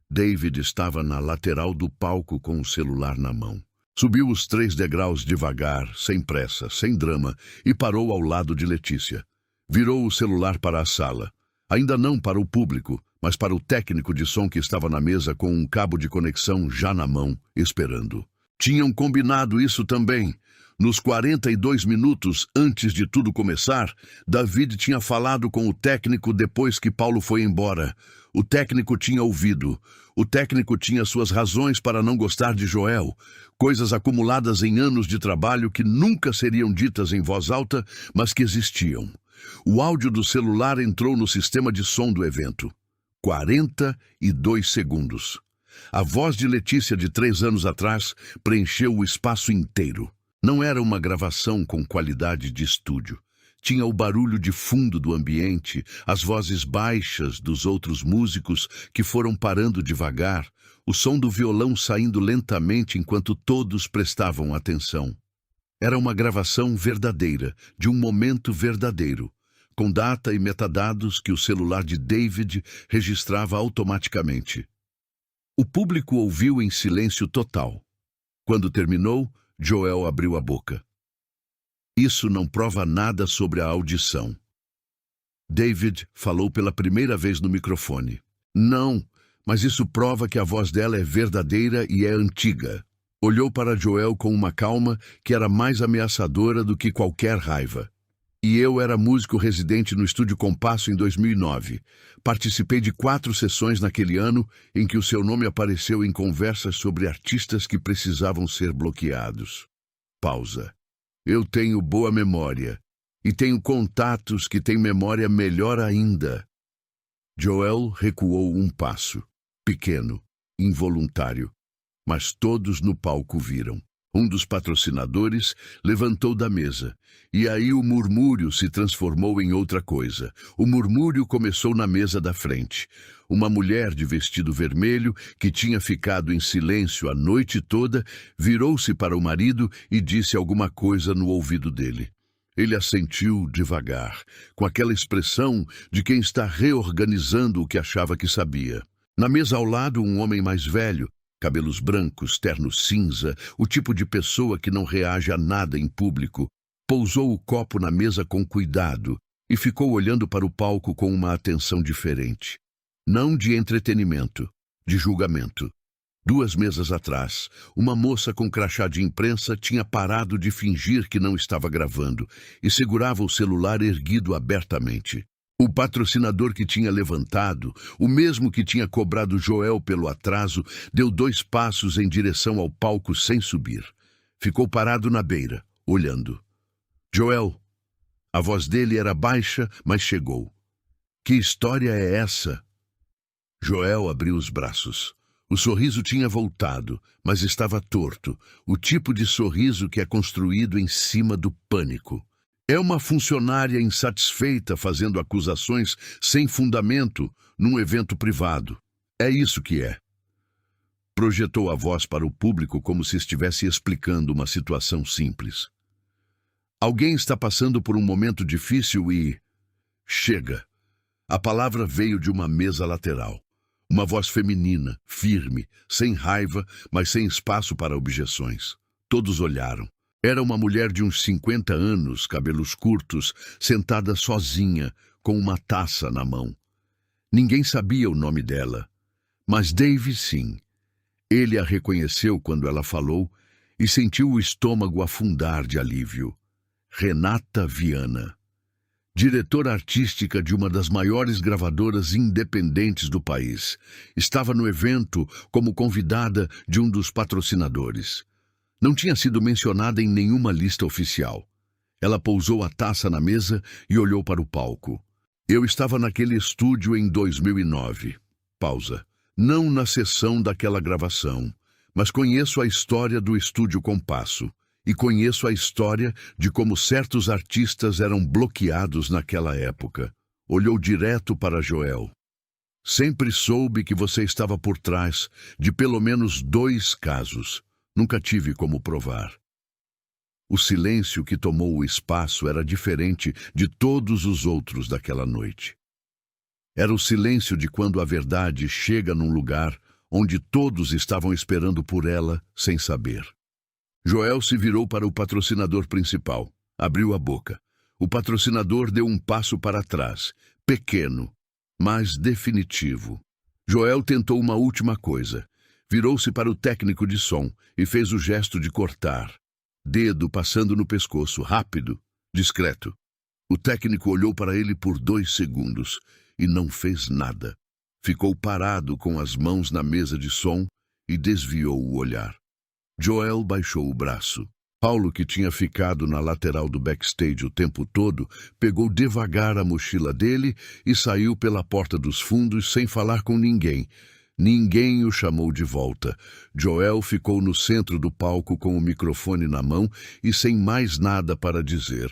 David estava na lateral do palco com o celular na mão. Subiu os 3 degraus devagar, sem pressa, sem drama, e parou ao lado de Letícia. Virou o celular para a sala. Ainda não para o público, mas para o técnico de som que estava na mesa com um cabo de conexão já na mão, esperando. Tinham combinado isso também. Nos 42 minutos antes de tudo começar, David tinha falado com o técnico depois que Paulo foi embora. O técnico tinha ouvido. O técnico tinha suas razões para não gostar de Joel. Coisas acumuladas em anos de trabalho que nunca seriam ditas em voz alta, mas que existiam. O áudio do celular entrou no sistema de som do evento. 42 segundos. A voz de Letícia de 3 anos atrás preencheu o espaço inteiro. Não era uma gravação com qualidade de estúdio. Tinha o barulho de fundo do ambiente, as vozes baixas dos outros músicos que foram parando devagar, o som do violão saindo lentamente enquanto todos prestavam atenção. Era uma gravação verdadeira, de um momento verdadeiro, com data e metadados que o celular de David registrava automaticamente. O público ouviu em silêncio total. Quando terminou, Joel abriu a boca. Isso não prova nada sobre a audição. David falou pela primeira vez no microfone. Não, mas isso prova que a voz dela é verdadeira e é antiga. Olhou para Joel com uma calma que era mais ameaçadora do que qualquer raiva. E eu era músico residente no Estúdio Compasso em 2009. Participei de 4 sessões naquele ano em que o seu nome apareceu em conversas sobre artistas que precisavam ser bloqueados. Pausa. Eu tenho boa memória. E tenho contatos que têm memória melhor ainda. Joel recuou um passo. Pequeno, involuntário. Mas todos no palco viram. Um dos patrocinadores levantou da mesa, e aí o murmúrio se transformou em outra coisa. O murmúrio começou na mesa da frente. Uma mulher de vestido vermelho, que tinha ficado em silêncio a noite toda, virou-se para o marido e disse alguma coisa no ouvido dele. Ele assentiu devagar, com aquela expressão de quem está reorganizando o que achava que sabia. Na mesa ao lado, um homem mais velho, cabelos brancos, terno cinza, o tipo de pessoa que não reage a nada em público, pousou o copo na mesa com cuidado e ficou olhando para o palco com uma atenção diferente. Não de entretenimento, de julgamento. 2 mesas atrás, uma moça com crachá de imprensa tinha parado de fingir que não estava gravando e segurava o celular erguido abertamente. O patrocinador que tinha levantado, o mesmo que tinha cobrado Joel pelo atraso, deu 2 passos em direção ao palco sem subir. Ficou parado na beira, olhando. Joel. A voz dele era baixa, mas chegou. Que história é essa? Joel abriu os braços. O sorriso tinha voltado, mas estava torto, o tipo de sorriso que é construído em cima do pânico. É uma funcionária insatisfeita fazendo acusações sem fundamento num evento privado. É isso que é. Projetou a voz para o público como se estivesse explicando uma situação simples. Alguém está passando por um momento difícil e... Chega. A palavra veio de uma mesa lateral. Uma voz feminina, firme, sem raiva, mas sem espaço para objeções. Todos olharam. Era uma mulher de uns 50 anos, cabelos curtos, sentada sozinha, com uma taça na mão. Ninguém sabia o nome dela, mas Dave sim. Ele a reconheceu quando ela falou e sentiu o estômago afundar de alívio. Renata Viana, diretora artística de uma das maiores gravadoras independentes do país, estava no evento como convidada de um dos patrocinadores. Não tinha sido mencionada em nenhuma lista oficial. Ela pousou a taça na mesa e olhou para o palco. Eu estava naquele estúdio em 2009. pausa. Não na sessão daquela gravação, mas conheço a história do Estúdio Compasso. E conheço a história de como certos artistas eram bloqueados naquela época. Olhou direto para Joel. Sempre soube que você estava por trás de pelo menos 2 casos. Nunca tive como provar. O silêncio que tomou o espaço era diferente de todos os outros daquela noite. Era o silêncio de quando a verdade chega num lugar onde todos estavam esperando por ela sem saber. Joel se virou para o patrocinador principal. Abriu a boca. O patrocinador deu um passo para trás, pequeno, mas definitivo. Joel tentou uma última coisa. Virou-se para o técnico de som e fez o gesto de cortar. Dedo passando no pescoço, rápido, discreto. O técnico olhou para ele por 2 segundos e não fez nada. Ficou parado com as mãos na mesa de som e desviou o olhar. Joel baixou o braço. Paulo, que tinha ficado na lateral do backstage o tempo todo, pegou devagar a mochila dele e saiu pela porta dos fundos sem falar com ninguém. Ninguém o chamou de volta. Joel ficou no centro do palco com o microfone na mão e sem mais nada para dizer.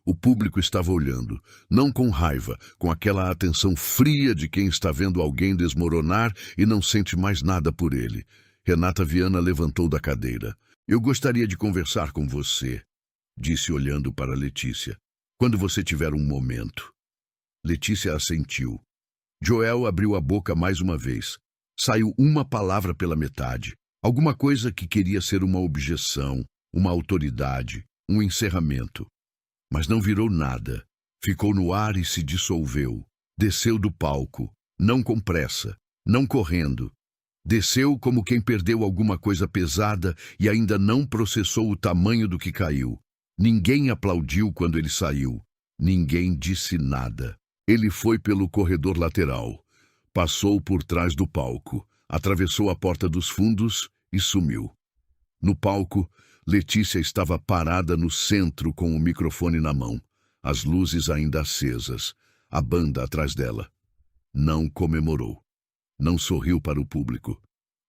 O público estava olhando, não com raiva, com aquela atenção fria de quem está vendo alguém desmoronar e não sente mais nada por ele. Renata Viana levantou da cadeira. Eu gostaria de conversar com você, disse olhando para Letícia. Quando você tiver um momento. Letícia assentiu. Joel abriu a boca mais uma vez. Saiu uma palavra pela metade. Alguma coisa que queria ser uma objeção, uma autoridade, um encerramento. Mas não virou nada. Ficou no ar e se dissolveu. Desceu do palco, não com pressa, não correndo. Desceu como quem perdeu alguma coisa pesada e ainda não processou o tamanho do que caiu. Ninguém aplaudiu quando ele saiu. Ninguém disse nada. Ele foi pelo corredor lateral. Passou por trás do palco, atravessou a porta dos fundos e sumiu. No palco, Letícia estava parada no centro com o microfone na mão, as luzes ainda acesas, a banda atrás dela. Não comemorou. Não sorriu para o público.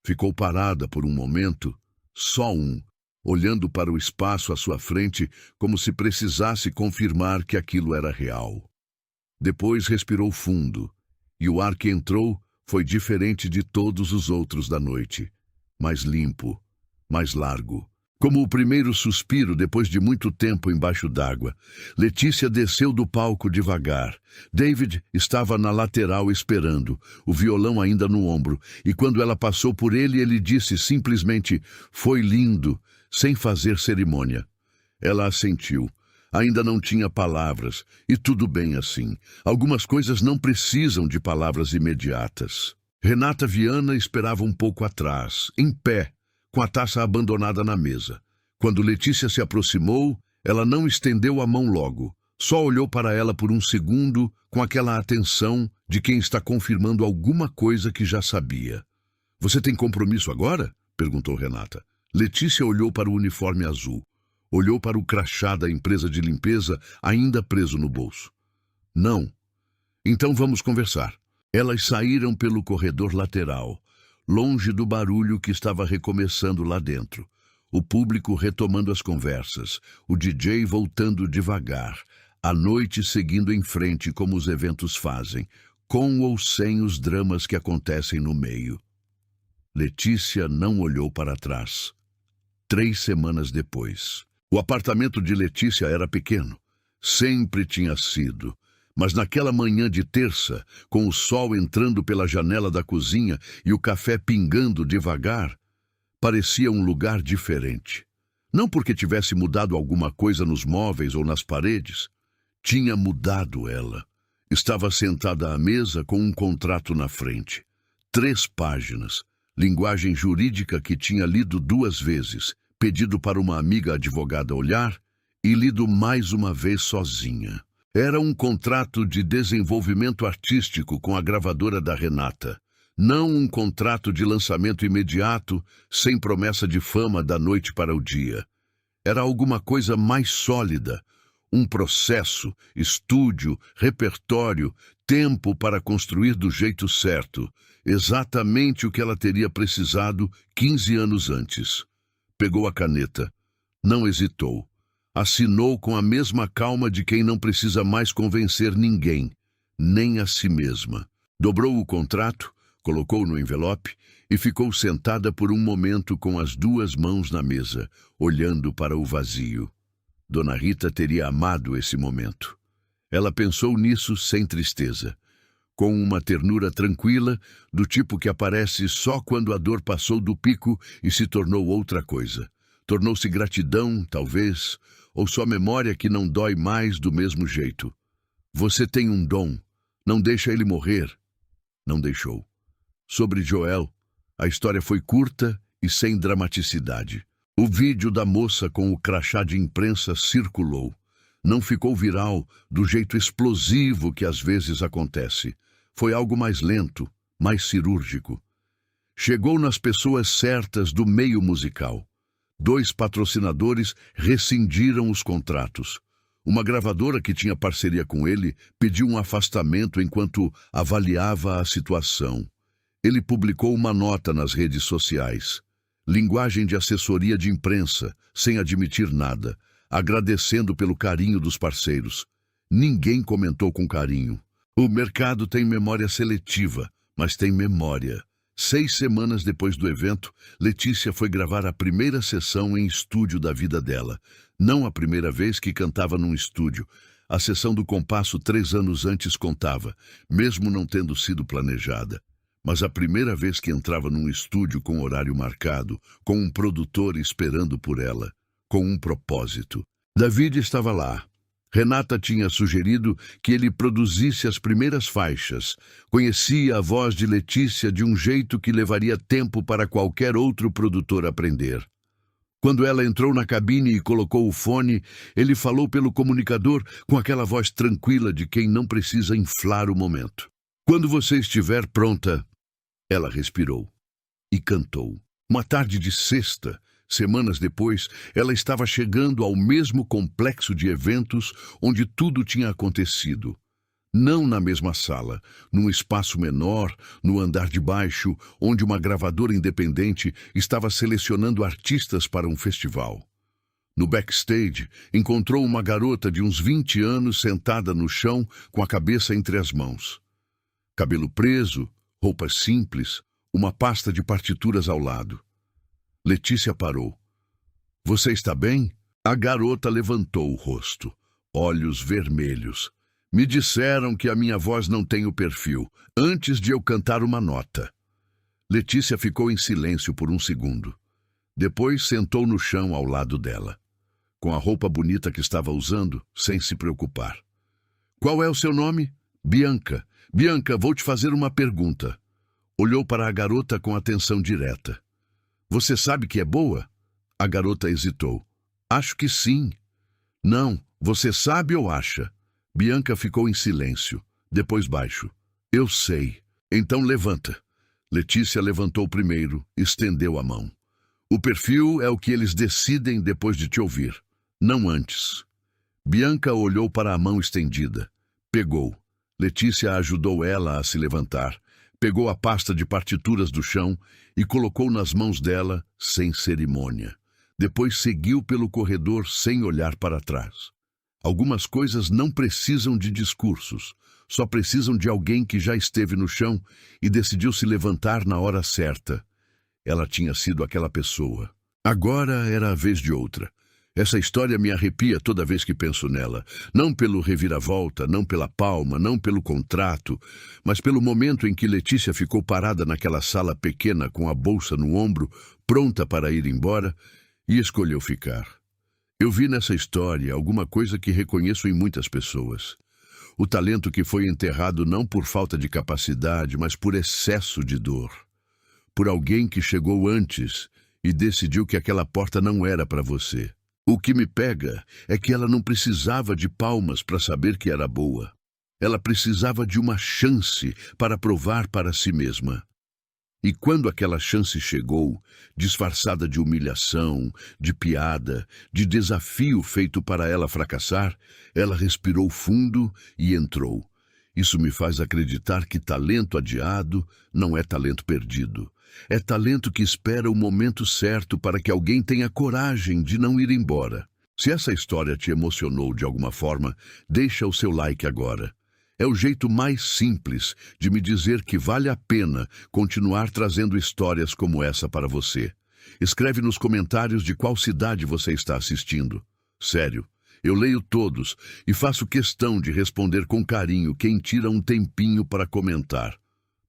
Ficou parada por um momento, só um, olhando para o espaço à sua frente como se precisasse confirmar que aquilo era real. Depois respirou fundo, e o ar que entrou foi diferente de todos os outros da noite. Mais limpo, mais largo. Como o primeiro suspiro depois de muito tempo embaixo d'água. Letícia desceu do palco devagar. David estava na lateral esperando, o violão ainda no ombro, e quando ela passou por ele, ele disse simplesmente, foi lindo, sem fazer cerimônia. Ela assentiu. Ainda não tinha palavras, e tudo bem assim. Algumas coisas não precisam de palavras imediatas. Renata Viana esperava um pouco atrás, em pé, com a taça abandonada na mesa. Quando Letícia se aproximou, ela não estendeu a mão logo. Só olhou para ela por um segundo com aquela atenção de quem está confirmando alguma coisa que já sabia. Você tem compromisso agora? Perguntou Renata. Letícia olhou para o uniforme azul. Olhou para o crachá da empresa de limpeza ainda preso no bolso. Não. Então vamos conversar. Elas saíram pelo corredor lateral, longe do barulho que estava recomeçando lá dentro. O público retomando as conversas, o DJ voltando devagar, a noite seguindo em frente como os eventos fazem, com ou sem os dramas que acontecem no meio. Letícia não olhou para trás. 3 semanas depois. O apartamento de Letícia era pequeno. Sempre tinha sido. Mas naquela manhã de terça, com o sol entrando pela janela da cozinha e o café pingando devagar, parecia um lugar diferente. Não porque tivesse mudado alguma coisa nos móveis ou nas paredes. Tinha mudado ela. Estava sentada à mesa com um contrato na frente. 3 páginas. Linguagem jurídica que tinha lido 2 vezes, pedido para uma amiga advogada olhar e lido mais uma vez sozinha. Era um contrato de desenvolvimento artístico com a gravadora da Renata. Não um contrato de lançamento imediato, sem promessa de fama da noite para o dia. Era alguma coisa mais sólida. Um processo, estúdio, repertório, tempo para construir do jeito certo, exatamente o que ela teria precisado 15 anos antes. Pegou a caneta, não hesitou. Assinou com a mesma calma de quem não precisa mais convencer ninguém, nem a si mesma. Dobrou o contrato, colocou no envelope e ficou sentada por um momento com as duas mãos na mesa, olhando para o vazio. Dona Rita teria amado esse momento. Ela pensou nisso sem tristeza, com uma ternura tranquila, do tipo que aparece só quando a dor passou do pico e se tornou outra coisa. Tornou-se gratidão, talvez, ou só memória que não dói mais do mesmo jeito. Você tem um dom, não deixa ele morrer. Não deixou. Sobre Joel, a história foi curta e sem dramaticidade. O vídeo da moça com o crachá de imprensa circulou. Não ficou viral do jeito explosivo que às vezes acontece. Foi algo mais lento, mais cirúrgico. Chegou nas pessoas certas do meio musical. 2 patrocinadores rescindiram os contratos. Uma gravadora que tinha parceria com ele pediu um afastamento enquanto avaliava a situação. Ele publicou uma nota nas redes sociais. Linguagem de assessoria de imprensa, sem admitir nada, agradecendo pelo carinho dos parceiros. Ninguém comentou com carinho. O mercado tem memória seletiva, mas tem memória. 6 semanas depois do evento, Letícia foi gravar a primeira sessão em estúdio da vida dela. Não a primeira vez que cantava num estúdio. A sessão do compasso 3 anos antes contava, mesmo não tendo sido planejada. Mas a primeira vez que entrava num estúdio com horário marcado, com um produtor esperando por ela, com um propósito. David estava lá. Renata tinha sugerido que ele produzisse as primeiras faixas. Conhecia a voz de Letícia de um jeito que levaria tempo para qualquer outro produtor aprender. Quando ela entrou na cabine e colocou o fone, ele falou pelo comunicador com aquela voz tranquila de quem não precisa inflar o momento. Quando você estiver pronta, ela respirou e cantou. Uma tarde de sexta, semanas depois, ela estava chegando ao mesmo complexo de eventos onde tudo tinha acontecido. Não na mesma sala, num espaço menor, no andar de baixo, onde uma gravadora independente estava selecionando artistas para um festival. No backstage, encontrou uma garota de uns 20 anos sentada no chão com a cabeça entre as mãos. Cabelo preso, roupas simples, uma pasta de partituras ao lado. Letícia parou. Você está bem? A garota levantou o rosto, olhos vermelhos. Me disseram que a minha voz não tem o perfil, antes de eu cantar uma nota. Letícia ficou em silêncio por um segundo. Depois sentou no chão ao lado dela, com a roupa bonita que estava usando, sem se preocupar. Qual é o seu nome? Bianca. Bianca, vou te fazer uma pergunta. Olhou para a garota com atenção direta. Você sabe que é boa? A garota hesitou. Acho que sim. Não, você sabe ou acha? Bianca ficou em silêncio, depois baixo. Eu sei. Então levanta. Letícia levantou primeiro, estendeu a mão. O perfil é o que eles decidem depois de te ouvir, não antes. Bianca olhou para a mão estendida. Pegou. Letícia ajudou ela a se levantar. Pegou a pasta de partituras do chão e colocou nas mãos dela, sem cerimônia. Depois seguiu pelo corredor sem olhar para trás. Algumas coisas não precisam de discursos, só precisam de alguém que já esteve no chão e decidiu se levantar na hora certa. Ela tinha sido aquela pessoa. Agora era a vez de outra. Essa história me arrepia toda vez que penso nela. Não pelo reviravolta, não pela palma, não pelo contrato, mas pelo momento em que Letícia ficou parada naquela sala pequena com a bolsa no ombro, pronta para ir embora, e escolheu ficar. Eu vi nessa história alguma coisa que reconheço em muitas pessoas. O talento que foi enterrado não por falta de capacidade, mas por excesso de dor. Por alguém que chegou antes e decidiu que aquela porta não era para você. O que me pega é que ela não precisava de palmas para saber que era boa. Ela precisava de uma chance para provar para si mesma. E quando aquela chance chegou, disfarçada de humilhação, de piada, de desafio feito para ela fracassar, ela respirou fundo e entrou. Isso me faz acreditar que talento adiado não é talento perdido. É talento que espera o momento certo para que alguém tenha coragem de não ir embora. Se essa história te emocionou de alguma forma, deixa o seu like agora. É o jeito mais simples de me dizer que vale a pena continuar trazendo histórias como essa para você. Escreve nos comentários de qual cidade você está assistindo. Sério, eu leio todos e faço questão de responder com carinho quem tira um tempinho para comentar.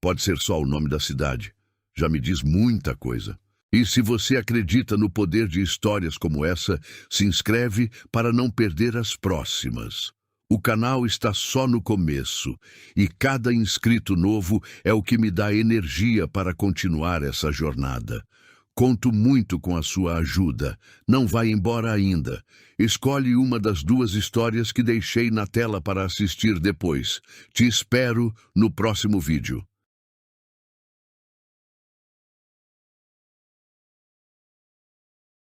Pode ser só o nome da cidade. Já me diz muita coisa. E se você acredita no poder de histórias como essa, se inscreve para não perder as próximas. O canal está só no começo e cada inscrito novo é o que me dá energia para continuar essa jornada. Conto muito com a sua ajuda. Não vai embora ainda. Escolhe uma das 2 histórias que deixei na tela para assistir depois. Te espero no próximo vídeo.